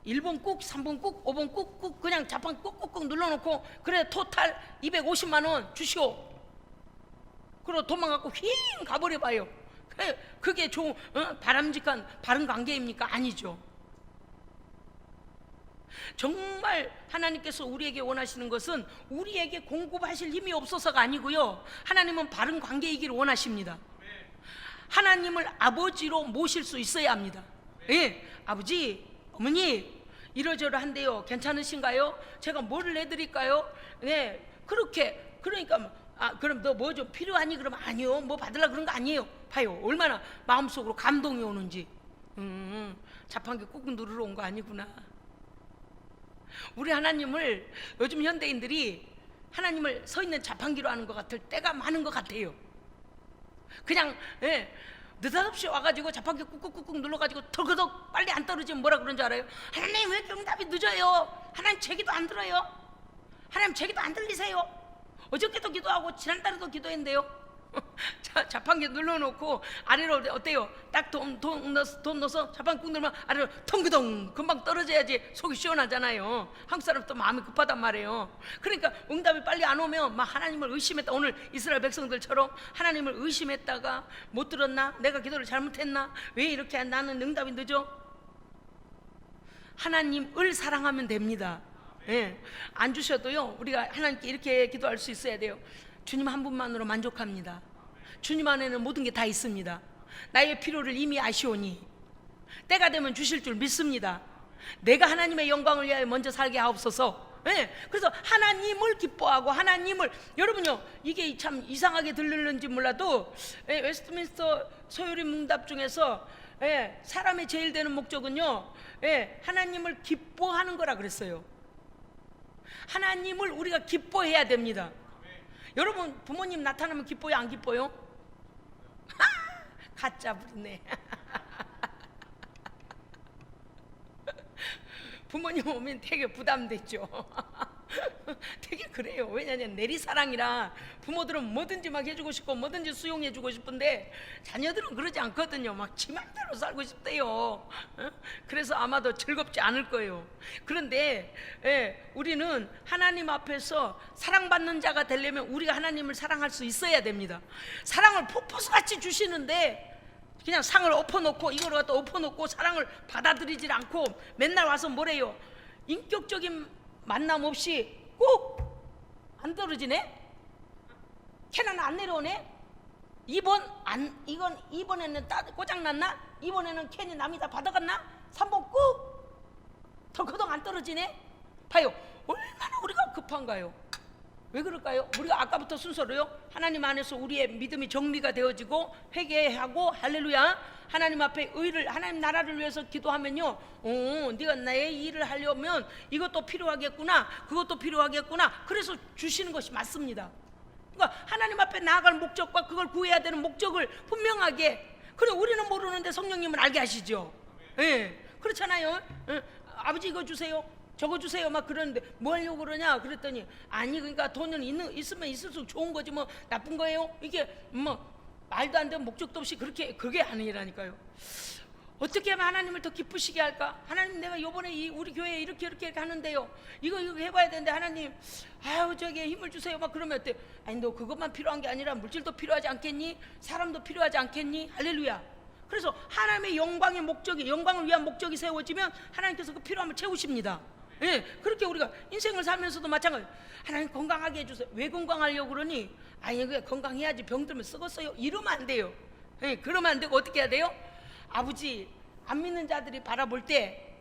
1번 꾹, 3번 꾹, 5번 꾹 그냥 자판 꾹꾹꾹 눌러놓고, 그래 토탈 250만 원 주시오. 그리고 도망가고 휙 가버려 봐요. 그게 좋은 바람직한 바른 관계입니까? 아니죠. 정말 하나님께서 우리에게 원하시는 것은 우리에게 공급하실 힘이 없어서가 아니고요, 하나님은 바른 관계이기를 원하십니다. 하나님을 아버지로 모실 수 있어야 합니다. 예, 아버지, 어머니 이러저러한데요, 괜찮으신가요? 제가 뭘 해드릴까요? 네, 그렇게. 그러니까 그럼 너 뭐 좀 필요하니? 그러면 아니요, 뭐 받으려고 그런 거 아니에요. 봐요, 얼마나 마음속으로 감동이 오는지. 자판기 꾹 누르러 온 거 아니구나. 우리 하나님을 요즘 현대인들이 하나님을 서 있는 자판기로 하는 것 같을 때가 많은 것 같아요. 그냥 느닷없이 와가지고 자판기 꾹꾹꾹 눌러가지고 덜그덕 빨리 안 떨어지면 뭐라 그런 줄 알아요? 하나님 왜 응답이 늦어요? 하나님 제 기도 안 들어요? 하나님 제 기도 안 들리세요? 어저께도 기도하고 지난달에도 기도했는데요. 자판기 눌러놓고 아래로 어때요? 딱 돈 넣어서 자판기 꾹 누르면 아래로 텅그덩 금방 떨어져야지 속이 시원하잖아요. 한국 사람 또 마음이 급하단 말이에요. 그러니까 응답이 빨리 안 오면 막 하나님을 의심했다. 오늘 이스라엘 백성들처럼 하나님을 의심했다가 못 들었나? 내가 기도를 잘못했나? 왜 이렇게 나는 응답이 늦어? 하나님을 사랑하면 됩니다. 예, 안 주셔도요, 우리가 하나님께 이렇게 기도할 수 있어야 돼요. 주님 한 분만으로 만족합니다. 주님 안에는 모든 게 다 있습니다. 나의 필요를 이미 아시오니 때가 되면 주실 줄 믿습니다. 내가 하나님의 영광을 위하여 먼저 살게 하옵소서. 예, 그래서 하나님을 기뻐하고 하나님을, 여러분요, 이게 참 이상하게 들리는지 몰라도 웨스트민스터 소요리 문답 중에서 사람의 제일 되는 목적은요, 하나님을 기뻐하는 거라 그랬어요. 하나님을 우리가 기뻐해야 됩니다. 여러분 부모님 나타나면 기뻐요, 안 기뻐요? 가짜 부리네. 부모님 오면 되게 부담되죠. 되게 그래요. 왜냐하면 내리사랑이라 부모들은 뭐든지 막 해주고 싶고 뭐든지 수용해주고 싶은데 자녀들은 그러지 않거든요. 막 지 맘대로 살고 싶대요. 그래서 아마도 즐겁지 않을 거예요. 그런데 우리는 하나님 앞에서 사랑받는 자가 되려면 우리가 하나님을 사랑할 수 있어야 됩니다. 사랑을 폭포수같이 주시는데 그냥 상을 엎어놓고 이걸 갖다 엎어놓고 사랑을 받아들이질 않고 맨날 와서 뭐래요? 인격적인 만남 없이 꼭 안 떨어지네? 캐나는 안 내려오네? 이건 2번에는 고장났나? 이번에는 캔이 남이 다 받아갔나? 3번 꾹 덜커덩 안 떨어지네? 봐요, 얼마나 우리가 급한가요? 왜 그럴까요? 우리가 아까부터 순서로요, 하나님 안에서 우리의 믿음이 정리가 되어지고 회개하고 할렐루야, 하나님 앞에 의를, 하나님 나라를 위해서 기도하면요, 네가 나의 일을 하려면 이것도 필요하겠구나, 그것도 필요하겠구나. 그래서 주시는 것이 맞습니다. 그러니까 하나님 앞에 나아갈 목적과 그걸 구해야 되는 목적을 분명하게, 그래 우리는 모르는데 성령님은 알게 하시죠. 그렇잖아요. 아버지 이거 주세요, 저거 주세요 막 그러는데 뭐 하려고 그러냐 그랬더니, 아니 그러니까 돈은 있으면 있을수록 좋은 거지 뭐 나쁜 거예요? 이게 뭐 말도 안 되는 목적도 없이 그게 아니라니까요. 어떻게 하면 하나님을 더 기쁘시게 할까? 하나님 내가 요번에 우리 교회에 이렇게 하는데요, 이거 해봐야 되는데 하나님 아유 저기 힘을 주세요 막 그러면 어때? 아니 너 그것만 필요한 게 아니라 물질도 필요하지 않겠니? 사람도 필요하지 않겠니? 할렐루야. 그래서 하나님의 영광의 목적이, 영광을 위한 목적이 세워지면 하나님께서 그 필요함을 채우십니다. 그렇게 우리가 인생을 살면서도 마찬가지. 하나님 건강하게 해주세요. 왜 건강하려고 그러니? 아니 그게 건강해야지 병 들면 썩었어요. 이러면 안 돼요. 그러면 안 되고 어떻게 해야 돼요? 아버지, 안 믿는 자들이 바라볼 때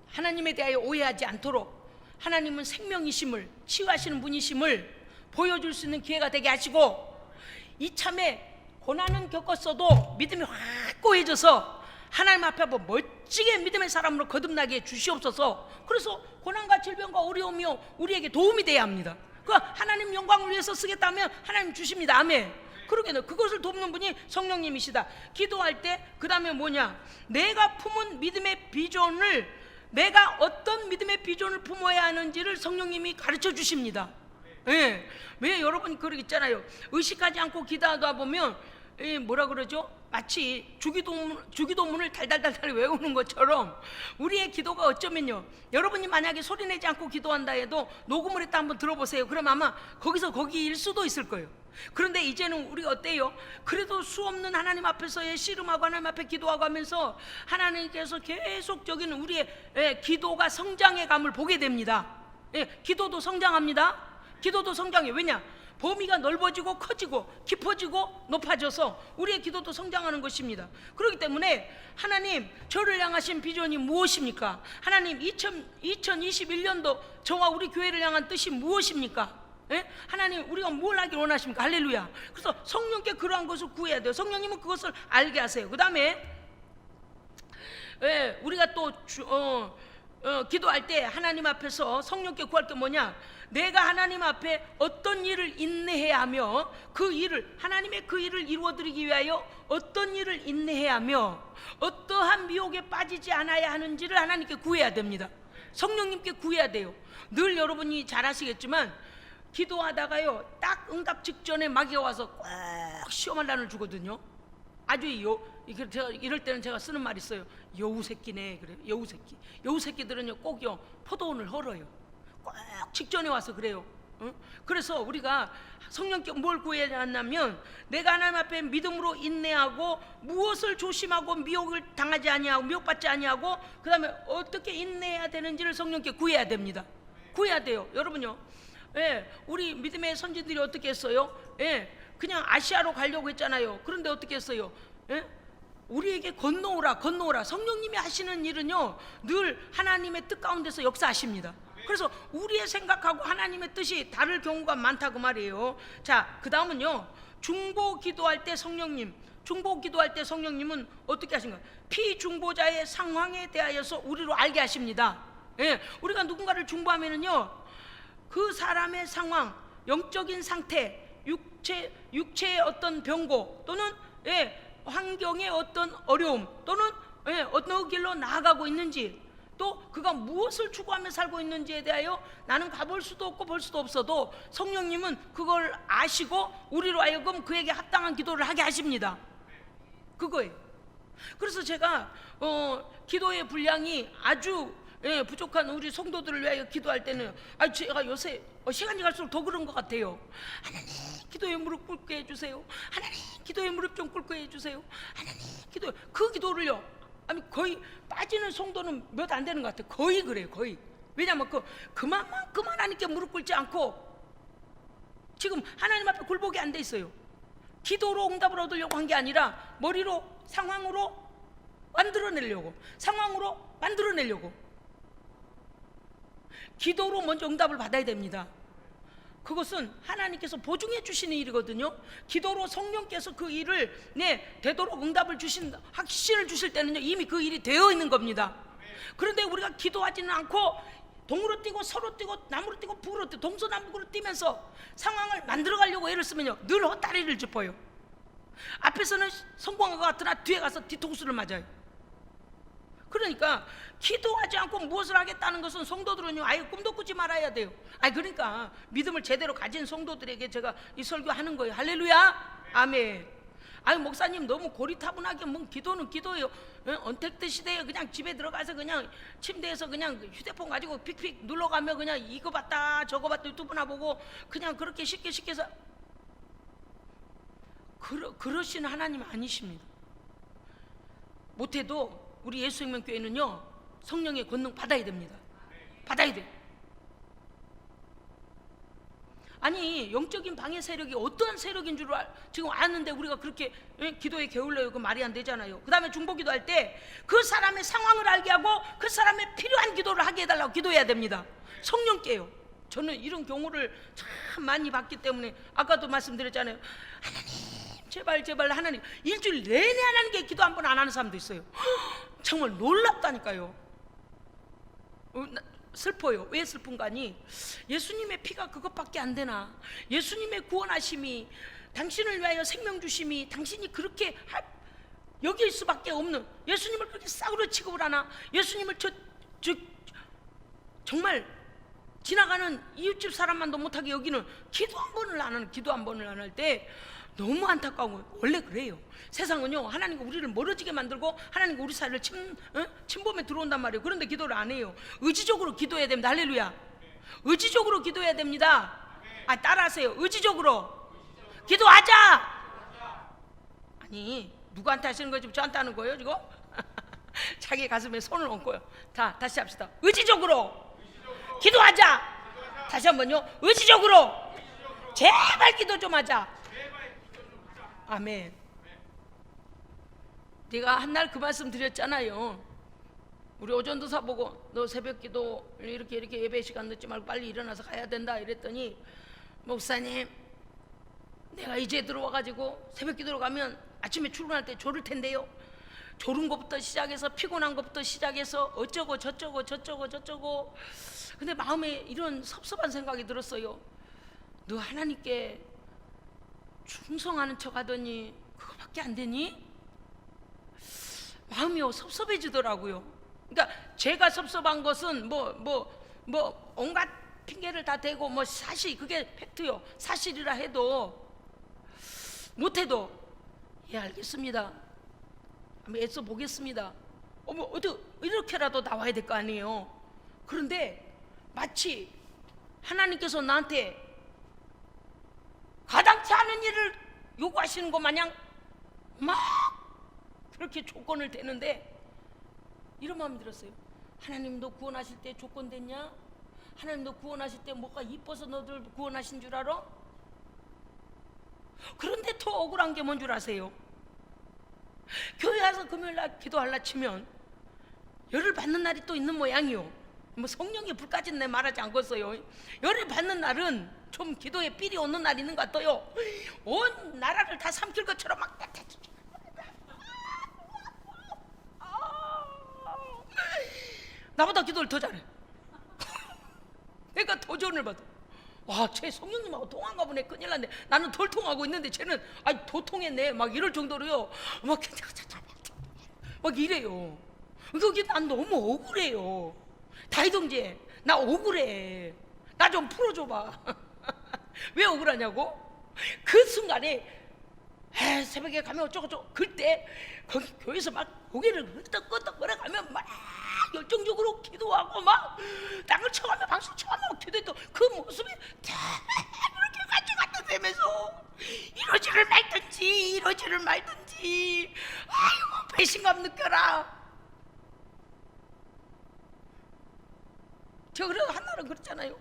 하나님에 대하여 오해하지 않도록 하나님은 생명이심을, 치유하시는 분이심을 보여줄 수 있는 기회가 되게 하시고, 이참에 고난은 겪었어도 믿음이 확고해져서 하나님 앞에 멋지게 믿음의 사람으로 거듭나게 주시옵소서. 그래서 고난과 질병과 어려움이 우리에게 도움이 돼야 합니다. 그 하나님 영광을 위해서 쓰겠다면 하나님 주십니다. 아멘. 그러게요. 그것을 돕는 분이 성령님이시다. 기도할 때 그 다음에 뭐냐, 내가 품은 믿음의 비전을, 내가 어떤 믿음의 비전을 품어야 하는지를 성령님이 가르쳐 주십니다. 예. 왜 여러분 그러고 있잖아요. 의식하지 않고 기도하다 보면 뭐라 그러죠? 마치 주기도문을 달달달달 외우는 것처럼 우리의 기도가 어쩌면요, 여러분이 만약에 소리내지 않고 기도한다 해도 녹음을 했다 한번 들어보세요. 그럼 아마 거기일 수도 있을 거예요. 그런데 이제는 우리가 어때요? 그래도 수없는 하나님 앞에서의 씨름하고 하나님 앞에 기도하고 하면서 하나님께서 계속적인 우리의 기도가 성장의 감을 보게 됩니다. 기도도 성장합니다. 기도도 성장해요. 왜냐? 범위가 넓어지고 커지고 깊어지고 높아져서 우리의 기도도 성장하는 것입니다. 그렇기 때문에 하나님, 저를 향하신 비전이 무엇입니까? 하나님, 2021년도 저와 우리 교회를 향한 뜻이 무엇입니까? 하나님, 우리가 뭘 하길 원하십니까? 할렐루야. 그래서 성령께 그러한 것을 구해야 돼요. 성령님은 그것을 알게 하세요. 그 다음에 우리가 또 기도할 때 하나님 앞에서 성령께 구할 게 뭐냐? 내가 하나님 앞에 어떤 일을 인내해야 하며 그 일을, 하나님의 그 일을 이루어드리기 위하여 어떤 일을 인내해야 하며 어떠한 미혹에 빠지지 않아야 하는지를 하나님께 구해야 됩니다. 성령님께 구해야 돼요. 늘 여러분이 잘 아시겠지만 기도하다가요, 딱 응답 직전에 마귀가 와서 꼭 시험한 난을 주거든요. 아주 제가 이럴 때는 제가 쓰는 말이 있어요. 여우 새끼네. 그래요. 여우 새끼. 여우 새끼들은요 꼭요 포도원을 헐어요. 꼭 직전에 와서 그래요. 그래서 우리가 성령께 뭘 구해야 하냐면, 내가 하나님 앞에 믿음으로 인내하고 무엇을 조심하고 미혹을 당하지 아니하고 미혹받지 아니하고 그 다음에 어떻게 인내해야 되는지를 성령께 구해야 됩니다. 구해야 돼요. 여러분요, 우리 믿음의 선진들이 어떻게 했어요? 그냥 아시아로 가려고 했잖아요. 그런데 어떻게 했어요? 우리에게 건너오라. 성령님이 하시는 일은요 늘 하나님의 뜻 가운데서 역사하십니다. 그래서 우리의 생각하고 하나님의 뜻이 다를 경우가 많다고 말이에요. 자, 그 다음은요, 중보 기도할 때 성령님은 어떻게 하신가요? 피중보자의 상황에 대하여서 우리로 알게 하십니다. 우리가 누군가를 중보하면은요, 그 사람의 상황, 영적인 상태, 육체의 어떤 병고 또는 환경의 어떤 어려움 또는 어떤 길로 나아가고 있는지, 또 그가 무엇을 추구하며 살고 있는지에 대하여 나는 가볼 수도 없고 볼 수도 없어도 성령님은 그걸 아시고 우리로 하여금 그에게 합당한 기도를 하게 하십니다. 그거예요. 그래서 제가 기도의 분량이 아주 부족한 우리 성도들을 위하여 기도할 때는 제가 요새 시간이 갈수록 더 그런 것 같아요. 하나님, 기도의 무릎 꿇게 해주세요. 하나님, 기도의 무릎 좀 꿇게 해주세요. 하나님, 그 기도를요, 거의 빠지는 성도는 몇 안 되는 것 같아요. 거의 그래요. 거의. 왜냐하면 그만큼 하나님께 무릎 꿇지 않고 지금 하나님 앞에 굴복이 안 돼 있어요. 기도로 응답을 얻으려고 한 게 아니라 머리로 상황으로 만들어내려고, 기도로 먼저 응답을 받아야 됩니다. 그것은 하나님께서 보증해 주시는 일이거든요. 기도로 성령께서 그 일을 되도록 응답을 확신을 주실 때는요, 이미 그 일이 되어 있는 겁니다. 그런데 우리가 기도하지는 않고 동으로 뛰고 서로 뛰고 나무로 뛰고 북으로 뛰고 동서남북으로 뛰면서 상황을 만들어 가려고 애를 쓰면요, 늘 헛다리를 짚어요. 앞에서는 성공한 것 같으나 뒤에 가서 뒤통수를 맞아요. 그러니까 기도하지 않고 무엇을 하겠다는 것은 성도들은요 아예 꿈도 꾸지 말아야 돼요. 그러니까 믿음을 제대로 가진 성도들에게 제가 이 설교하는 거예요. 할렐루야, 아멘. 목사님 너무 고리타분하게 기도는 기도예요. 언택트 시대에 그냥 집에 들어가서 그냥 침대에서 그냥 휴대폰 가지고 픽픽 눌러가며 그냥 이거 봤다 저거 봤다 유튜브나 보고 그냥 그렇게 쉽게 해서 그러시는 하나님 아니십니다. 못해도 우리 예수생명교회는요 성령의 권능 받아야 됩니다. 받아야 돼. 영적인 방해 세력이 어떠한 세력인 줄 지금 아는데 우리가 그렇게 기도에 게을러요. 그 말이 안 되잖아요. 그 다음에 중보기도 할 때 그 사람의 상황을 알게 하고 그 사람의 필요한 기도를 하게 해달라고 기도해야 됩니다. 성령께요. 저는 이런 경우를 참 많이 봤기 때문에 아까도 말씀드렸잖아요. 하나님 제발 하나님, 일주일 내내 하나님께 기도 한 번 안 하는 사람도 있어요. 정말 놀랍다니까요. 슬퍼요. 왜 슬픈가니? 예수님의 피가 그것밖에 안 되나? 예수님의 구원하심이 당신을 위하여 생명 주심이 당신이 그렇게 여길 수밖에 없는, 예수님을 그렇게 싸구려 취급을 하나? 예수님을 정말 지나가는 이웃집 사람만도 못하게 여기는 기도 한 번을 안 하는, 기도 한 번을 안 할 때 너무 안타까운 거예요. 원래 그래요. 세상은요, 하나님과 우리를 멀어지게 만들고 하나님과 우리 사이를 침범에 들어온단 말이에요. 그런데 기도를 안 해요. 의지적으로 기도해야 됩니다. 할렐루야. 의지적으로 기도해야 됩니다. 따라하세요. 의지적으로 기도하자. 아니, 누구한테 하시는 거지? 저한테 하는 거예요 지금? 자기 가슴에 손을 얹고요. 다시 합시다. 의지적으로 기도하자. 다시 한번요. 의지적으로 제발 기도 좀 하자. 아멘. 내가 한날 그 말씀 드렸잖아요. 우리 오전도사 보고 너 새벽 기도 이렇게 예배 시간 늦지 말고 빨리 일어나서 가야 된다 이랬더니, 목사님 내가 이제 들어와가지고 새벽 기도로 가면 아침에 출근할 때 졸을 텐데요. 졸은 것부터 시작해서 피곤한 것부터 시작해서 어쩌고 저쩌고 근데 마음에 이런 섭섭한 생각이 들었어요. 너 하나님께 충성하는 척 하더니 그거밖에 안 되니? 마음이 섭섭해지더라고요. 그러니까 제가 섭섭한 것은 뭐 온갖 핑계를 다 대고 사실 그게 팩트요. 사실이라 해도 못해도 알겠습니다. 한번 애써 보겠습니다. 어디 이렇게라도 나와야 될 거 아니에요. 그런데 마치 하나님께서 나한테 가당치 않은 일을 요구하시는 것 마냥 막 그렇게 조건을 대는데 이런 마음이 들었어요. 하나님 너 구원하실 때 조건 됐냐? 하나님 너 구원하실 때 뭐가 이뻐서 너들 구원하신 줄 알아? 그런데 더 억울한 게 뭔 줄 아세요? 교회 와서 금요일날 기도하려 치면 열을 받는 날이 또 있는 모양이요. 성령의 불까지는 내 말하지 않겠어요. 열을 받는 날은 좀 기도에 삘이 오는 날 있는 것 같아요. 온 나라를 다 삼킬 것처럼 막 나보다 기도를 더 잘해. 내가 더 전을 받아. 와, 쟤 성령님하고 통한가 보네. 큰일 났네. 나는 덜 통하고 있는데 쟤는 더 통했네. 막 이럴 정도로요. 막 이래요. 그게 난 너무 억울해요. 다이동재, 나 억울해. 나 좀 풀어줘봐. 왜 억울하냐고? 그 순간에 새벽에 가면 어쩌고저쩌고 그때 거기 교회에서 막 고개를 끄덕끄덕 걸어가면 막 열정적으로 기도하고 막 땅을 쳐가며 박수 쳐가며 기도했던 그 모습이 그렇게 같이 되면서 이러지를 말든지 아이고 배신감 느껴라. 저 그래서 한날은 그랬잖아요.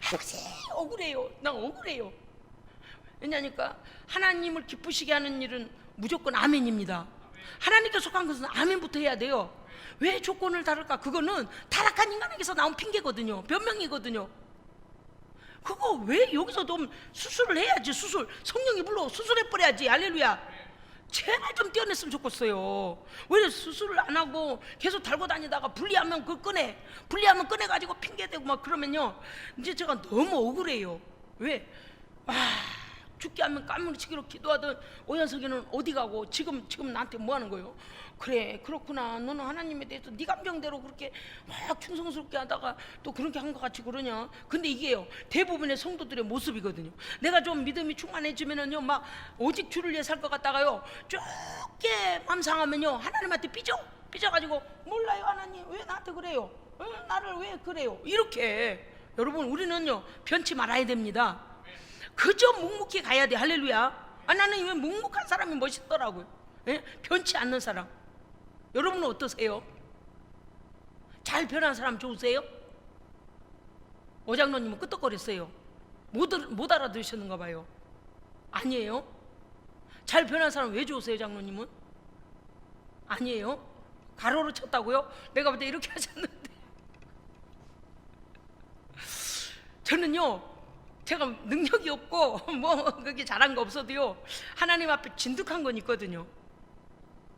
아버지 억울해요. 나 억울해요. 왜냐니까 하나님을 기쁘시게 하는 일은 무조건 아멘입니다. 하나님께 속한 것은 아멘부터 해야 돼요. 왜 조건을 다룰까? 그거는 타락한 인간에게서 나온 핑계거든요. 변명이거든요. 그거 왜 여기서 좀 수술을 해야지. 성령이 불러 수술해버려야지. 할렐루야. 제발 좀 떼어냈으면 좋겠어요. 왜 수술을 안 하고 계속 달고 다니다가 분리하면 분리하면 꺼내가지고 핑계대고 막 그러면요, 이제 제가 너무 억울해요. 왜? 죽게 하면 까무러치기로 기도하던 오연석이는 어디 가고 지금 나한테 뭐 하는 거예요? 그래, 그렇구나. 너는 하나님에 대해서 네 감정대로 그렇게 막 충성스럽게 하다가 또 그렇게 한 것 같이 그러냐? 근데 이게요, 대부분의 성도들의 모습이거든요. 내가 좀 믿음이 충만해지면은요, 막 오직 주를 위해 살 것 같다가요, 좁게 맘 상하면요, 하나님한테 삐져가지고 몰라요, 하나님 왜 나한테 그래요? 나를 왜 그래요? 이렇게. 여러분, 우리는요 변치 말아야 됩니다. 그저 묵묵히 가야 돼. 할렐루야. 나는 왜 묵묵한 사람이 멋있더라고요. 변치 않는 사람. 여러분은 어떠세요? 잘 변한 사람 좋으세요? 오장로님은 끄떡거렸어요. 못 알아들으셨는가 봐요. 아니에요? 잘 변한 사람 왜 좋으세요, 장로님은? 아니에요? 가로로 쳤다고요? 내가 볼 때 이렇게 하셨는데. 저는요, 제가 능력이 없고 그렇게 잘한 거 없어도요, 하나님 앞에 진득한 건 있거든요.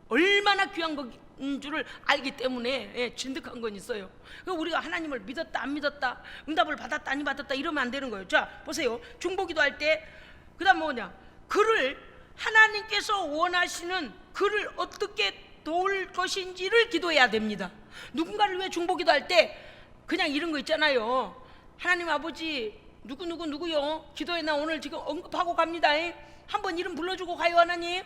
얼마나 귀한 것인 줄을 알기 때문에 진득한 건 있어요. 우리가 하나님을 믿었다 안 믿었다, 응답을 받았다 안 받았다 이러면 안 되는 거예요. 자, 보세요. 중보기도 할 때 그 다음 뭐냐, 그를 하나님께서 원하시는 그를 어떻게 도울 것인지를 기도해야 됩니다. 누군가를 위해 중보기도할 때 그냥 이런 거 있잖아요. 하나님 아버지 누구요 기도에 나 오늘 지금 언급하고 갑니다. 한번 이름 불러주고 가요 하나님.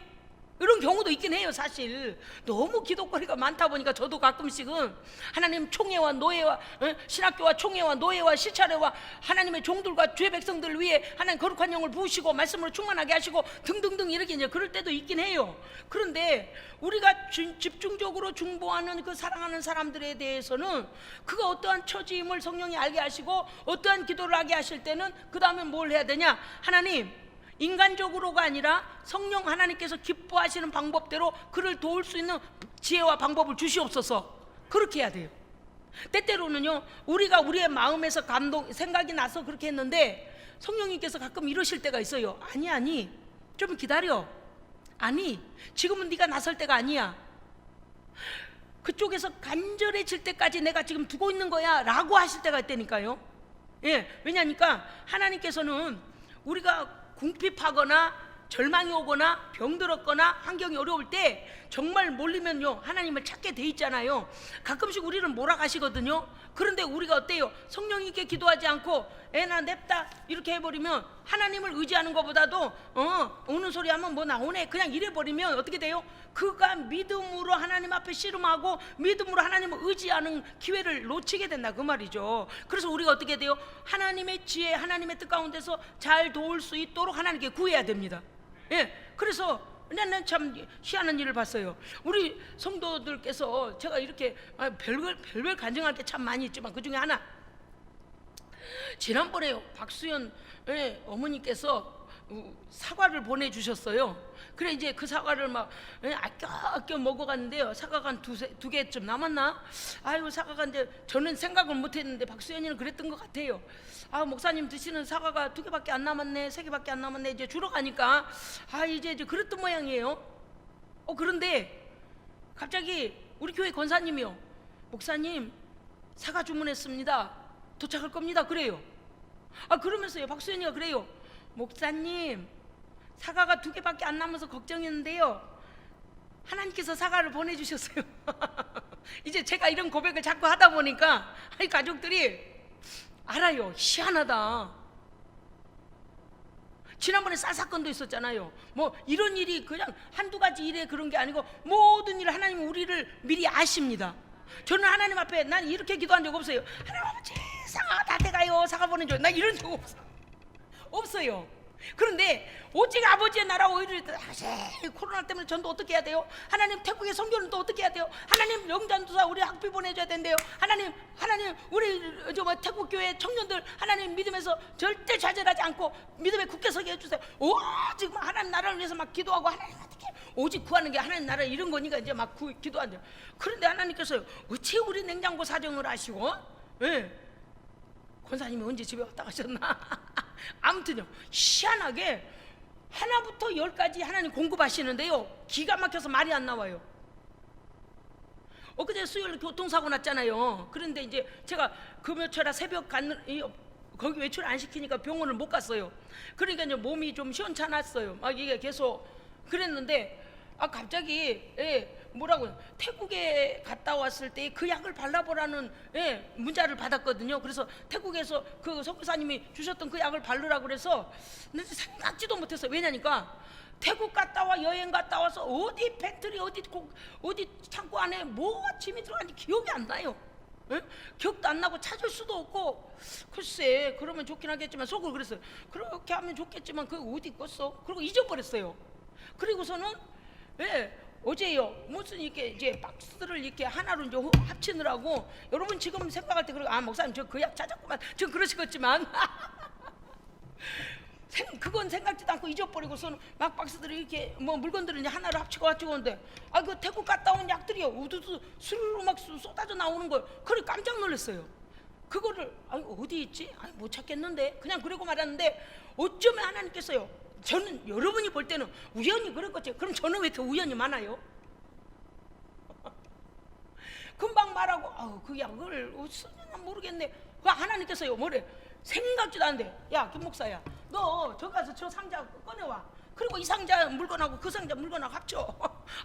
이런 경우도 있긴 해요. 사실 너무 기도거리가 많다 보니까 저도 가끔씩은 하나님 총회와 노예와 신학교와 총회와 노예와 시차례와 하나님의 종들과 주의 백성들을 위해 하나님 거룩한 영을 부으시고 말씀으로 충만하게 하시고 등등등 이렇게 이제 그럴 때도 있긴 해요. 그런데 우리가 집중적으로 중보하는 그 사랑하는 사람들에 대해서는 그가 어떠한 처지임을 성령이 알게 하시고 어떠한 기도를 하게 하실 때는 그 다음에 뭘 해야 되냐, 하나님 인간적으로가 아니라 성령 하나님께서 기뻐하시는 방법대로 그를 도울 수 있는 지혜와 방법을 주시옵소서. 그렇게 해야 돼요. 때때로는요 우리가 우리의 마음에서 생각이 나서 그렇게 했는데 성령님께서 가끔 이러실 때가 있어요. 아니 좀 기다려. 아니 지금은 네가 나설 때가 아니야. 그쪽에서 간절해질 때까지 내가 지금 두고 있는 거야 라고 하실 때가 있다니까요. 왜냐니까 하나님께서는 우리가 궁핍하거나 절망이 오거나 병들었거나 환경이 어려울 때 정말 몰리면요 하나님을 찾게 돼 있잖아요. 가끔씩 우리는 몰아가시거든요. 그런데 우리가 어때요? 성령님께 기도하지 않고 나 냅다 이렇게 해버리면 하나님을 의지하는 것보다도 우는 소리 하면 뭐 나오네 그냥 이래버리면 어떻게 돼요? 그가 믿음으로 하나님 앞에 씨름하고 믿음으로 하나님을 의지하는 기회를 놓치게 된다 그 말이죠. 그래서 우리가 어떻게 돼요? 하나님의 지혜 하나님의 뜻 가운데서 잘 도울 수 있도록 하나님께 구해야 됩니다. 그래서 나는 참 희한한 일을 봤어요. 우리 성도들께서 제가 이렇게 별별 간증할 게 참 많이 있지만 그 중에 하나, 지난번에 박수연 어머니께서 사과를 보내주셨어요. 그래 이제 그 사과를 막 아껴 먹어갔는데요. 사과가 한 두 개쯤 남았나? 아유 사과가 이제 저는 생각을 못했는데 박수연이는 그랬던 것 같아요. 아 목사님 드시는 사과가 2개밖에 안 남았네, 3개밖에 안 남았네. 이제 주러 가니까 이제 그랬던 모양이에요. 그런데 갑자기 우리 교회 권사님이요, 목사님 사과 주문했습니다. 도착할 겁니다. 그래요. 그러면서요 박수연이가 그래요. 목사님 사과가 2개밖에 안 남아서 걱정했는데요 하나님께서 사과를 보내주셨어요. 이제 제가 이런 고백을 자꾸 하다 보니까 가족들이 알아요. 희한하다. 지난번에 쌀 사건도 있었잖아요. 뭐 이런 일이 그냥 한두 가지 일에 그런 게 아니고 모든 일을 하나님은 우리를 미리 아십니다. 저는 하나님 앞에 난 이렇게 기도한 적 없어요. 하나님 아버지 사과가 다 돼가요 사과 보내줘요. 난 이런 적 없어요. 그런데 오직 아버지의 나라 오히려 코로나 때문에 전도 어떻게 해야 돼요? 하나님 태국의 선교는 또 어떻게 해야 돼요? 하나님 영전도사 우리 학비 보내줘야 된대요. 하나님 우리 태국 교회 청년들 하나님 믿음에서 절대 좌절하지 않고 믿음에 굳게 서게 해주세요. 오직 하나님 나라를 위해서 막 기도하고 하나님 어떻게 오직 구하는 게 하나님 나라 이런 거니까 이제 막 기도한대요. 그런데 하나님께서 어찌 우리 냉장고 사정을 아시고 권사님이 언제 집에 왔다 가셨나? 아무튼요 희한하게 하나부터 10까지 하나님 공급하시는데요 기가 막혀서 말이 안 나와요. 엊그제 수요일 교통사고 났잖아요. 그런데 이제 제가 금요철에 새벽 거기 외출 안 시키니까 병원을 못 갔어요. 그러니까 이제 몸이 좀 시원찮았어요. 이게 계속 그랬는데 갑자기 태국에 갔다 왔을 때 그 약을 발라보라는 문자를 받았거든요. 그래서 태국에서 그 선교사님이 주셨던 그 약을 바르라고 그래서 생각지도 못했어요. 왜냐니까 태국 갔다 와 여행 갔다 와서 어디 팬트리 어디 창고 안에 뭐가 짐이 들어간지 기억이 안 나요. 기억도 안 나고 찾을 수도 없고 글쎄 그러면 좋긴 하겠지만 속으로 그랬어요. 그렇게 하면 좋겠지만 그거 어디 있겠어? 그리고 잊어버렸어요. 그리고서는 어제요 무슨 이렇게 이제 박스를 이렇게 하나로 이제 합치느라고 여러분 지금 생각할 때 목사님 저 그 약 찾았구만 좀 그러시겠지만 그건 생각지도 않고 잊어버리고서는 막 박스들을 이렇게 물건들을 이제 하나로 합치고 오는데 그 태국 갔다 온 약들이요 우두두 스르르 막 쏟아져 나오는 거예요. 그래 깜짝 놀랐어요. 그거를 어디 있지? 못 찾겠는데 그냥 그러고 말았는데 어쩌면 하나님께서요 저는 여러분이 볼 때는 우연히 그랬겠죠. 그럼 저는 왜 이렇게 우연이 많아요? 금방 말하고 그 약을 쓰나 모르겠네. 그 하나님께서요 뭐래 생각지도 않는데 야 김 목사야 너 저기 가서 저 상자 꺼내와. 그리고 이 상자 물건하고 그 상자 물건하고 합쳐.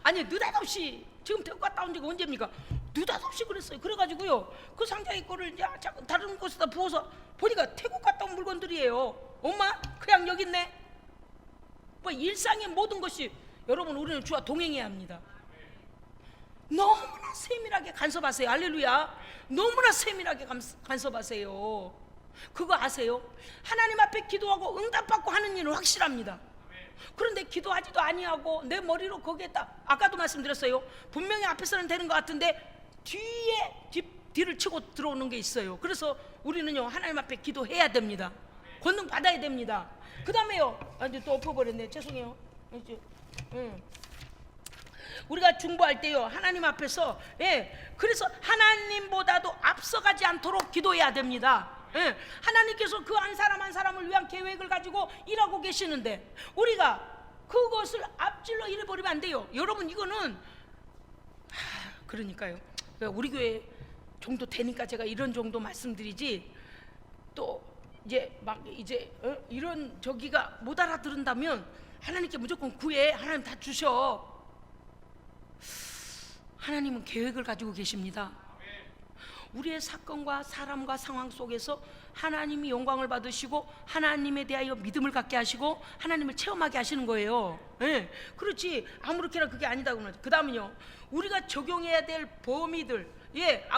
아니 느닷없이 지금 대구 갔다 온 지가 언제입니까? 느닷없이 그랬어요. 그래가지고요 그 상자의 거를 이제 다른 곳에다 부어서 보니까 태국 갔다 온 물건들이에요. 엄마 그냥 여기 있네. 뭐 일상의 모든 것이 여러분 우리는 주와 동행해야 합니다. 너무나 세밀하게 간섭하세요. 할렐루야. 너무나 세밀하게 간섭하세요. 그거 아세요? 하나님 앞에 기도하고 응답받고 하는 일은 확실합니다. 그런데 기도하지도 아니하고 내 머리로 거기에다 아까도 말씀드렸어요. 분명히 앞에서는 되는 것 같은데 뒤를 치고 들어오는 게 있어요. 그래서 우리는요 하나님 앞에 기도해야 됩니다. 권능 받아야 됩니다. 그 다음에요 이제 또 엎어버렸네. 죄송해요. 우리가 중보할 때요 하나님 앞에서 그래서 하나님보다도 앞서가지 않도록 기도해야 됩니다. 하나님께서 그 한 사람 한 사람을 위한 계획을 가지고 일하고 계시는데 우리가 그것을 앞질러 일해버리면 안 돼요. 여러분 이거는 그러니까요 우리 교회 정도 되니까 제가 이런 정도 말씀드리지 또 이제 막 이런 저기가 못 알아들은다면 하나님께 무조건 구해. 하나님 다 주셔. 하나님은 계획을 가지고 계십니다. 우리의 사건과 사람과 상황 속에서 하나님이 영광을 받으시고 하나님에 대하여 믿음을 갖게 하시고 하나님을 체험하게 하시는 거예요. 그렇지 아무렇게나 그게 아니다 그러면 그 다음은요 우리가 적용해야 될 범위들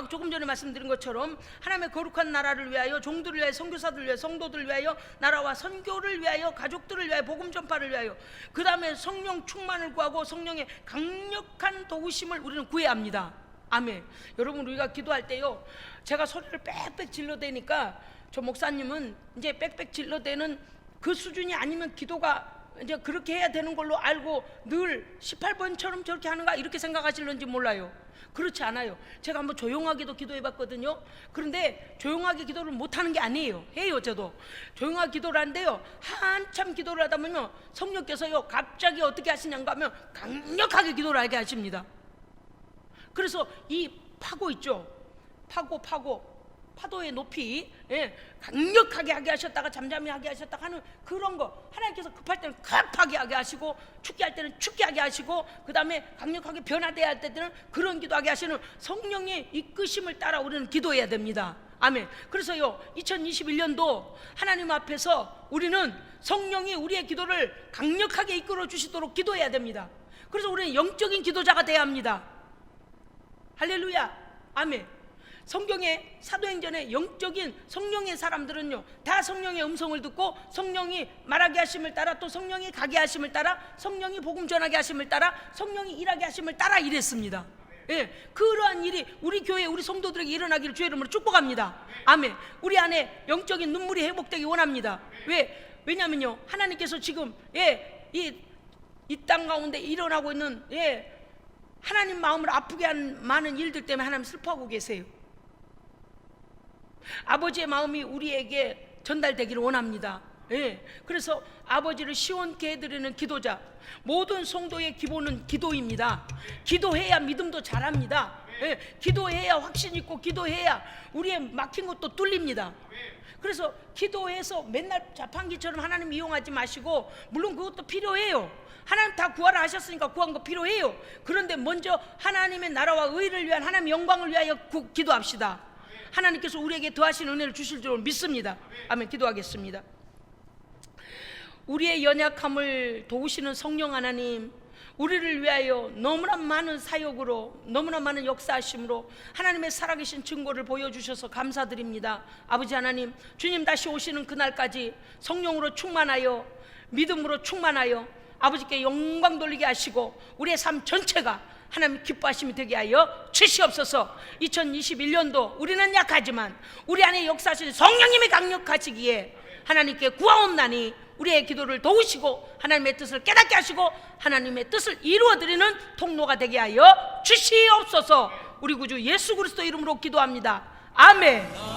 조금 전에 말씀드린 것처럼 하나님의 거룩한 나라를 위하여 종들을 위하여 선교사들을 위하여 성도들을 위하여 나라와 선교를 위하여 가족들을 위하여 복음 전파를 위하여 그 다음에 성령 충만을 구하고 성령의 강력한 도우심을 우리는 구해야 합니다. 아멘. 여러분 우리가 기도할 때요 제가 소리를 빽빽 질러대니까 저 목사님은 이제 빽빽 질러대는 그 수준이 아니면 기도가 이제 그렇게 해야 되는 걸로 알고 늘 18번처럼 저렇게 하는가 이렇게 생각하실런지 몰라요. 그렇지 않아요. 제가 한번 조용하게도 기도해 봤거든요. 그런데 조용하게 기도를 못하는 게 아니에요. 해요. 저도 조용하게 기도를 하는데요 한참 기도를 하다 보면 성령께서요 갑자기 어떻게 하시냐고 하면 강력하게 기도를 하게 하십니다. 그래서 이 파고 있죠. 파도의 높이 강력하게 하게 하셨다가 잠잠히 하게 하셨다가 하는 그런 거 하나님께서 급할 때는 급하게 하게 하시고 춥게 할 때는 춥게 하게 하시고 그 다음에 강력하게 변화돼야 할 때는 그런 기도하게 하시는 성령의 이끄심을 따라 우리는 기도해야 됩니다. 아멘. 그래서요 2021년도 하나님 앞에서 우리는 성령이 우리의 기도를 강력하게 이끌어 주시도록 기도해야 됩니다. 그래서 우리는 영적인 기도자가 돼야 합니다. 할렐루야. 아멘. 성경의 사도행전의 영적인 성령의 사람들은요 다 성령의 음성을 듣고 성령이 말하게 하심을 따라 또 성령이 가게 하심을 따라 성령이 복음 전하게 하심을 따라 성령이 일하게 하심을 따라 일했습니다. 그러한 일이 우리 교회 우리 성도들에게 일어나기를 주의 이름으로 축복합니다. 아멘. 우리 안에 영적인 눈물이 회복되기 원합니다. 왜냐면요 하나님께서 지금 이 땅 가운데 일어나고 있는 하나님 마음을 아프게 한 많은 일들 때문에 하나님 슬퍼하고 계세요. 아버지의 마음이 우리에게 전달되기를 원합니다. 그래서 아버지를 시원케 해드리는 기도자 모든 성도의 기본은 기도입니다. 기도해야 믿음도 자랍니다. 기도해야 확신 있고 기도해야 우리의 막힌 것도 뚫립니다. 그래서 기도해서 맨날 자판기처럼 하나님 이용하지 마시고 물론 그것도 필요해요. 하나님 다 구하라 하셨으니까 구한 거 필요해요. 그런데 먼저 하나님의 나라와 의를 위한 하나님의 영광을 위하여 기도합시다. 하나님께서 우리에게 더하신 은혜를 주실 줄 믿습니다. 아멘. 기도하겠습니다. 우리의 연약함을 도우시는 성령 하나님, 우리를 위하여 너무나 많은 사역으로 너무나 많은 역사하심으로 하나님의 살아계신 증거를 보여주셔서 감사드립니다. 아버지 하나님, 주님 다시 오시는 그날까지 성령으로 충만하여 믿음으로 충만하여 아버지께 영광 돌리게 하시고 우리의 삶 전체가 하나님 기뻐하심이 되게 하여 주시옵소서. 2021년도 우리는 약하지만 우리 안에 역사하시는 성령님이 강력하시기에 하나님께 구하옵나니 우리의 기도를 도우시고 하나님의 뜻을 깨닫게 하시고 하나님의 뜻을 이루어드리는 통로가 되게 하여 주시옵소서. 우리 구주 예수 그리스도 이름으로 기도합니다. 아멘.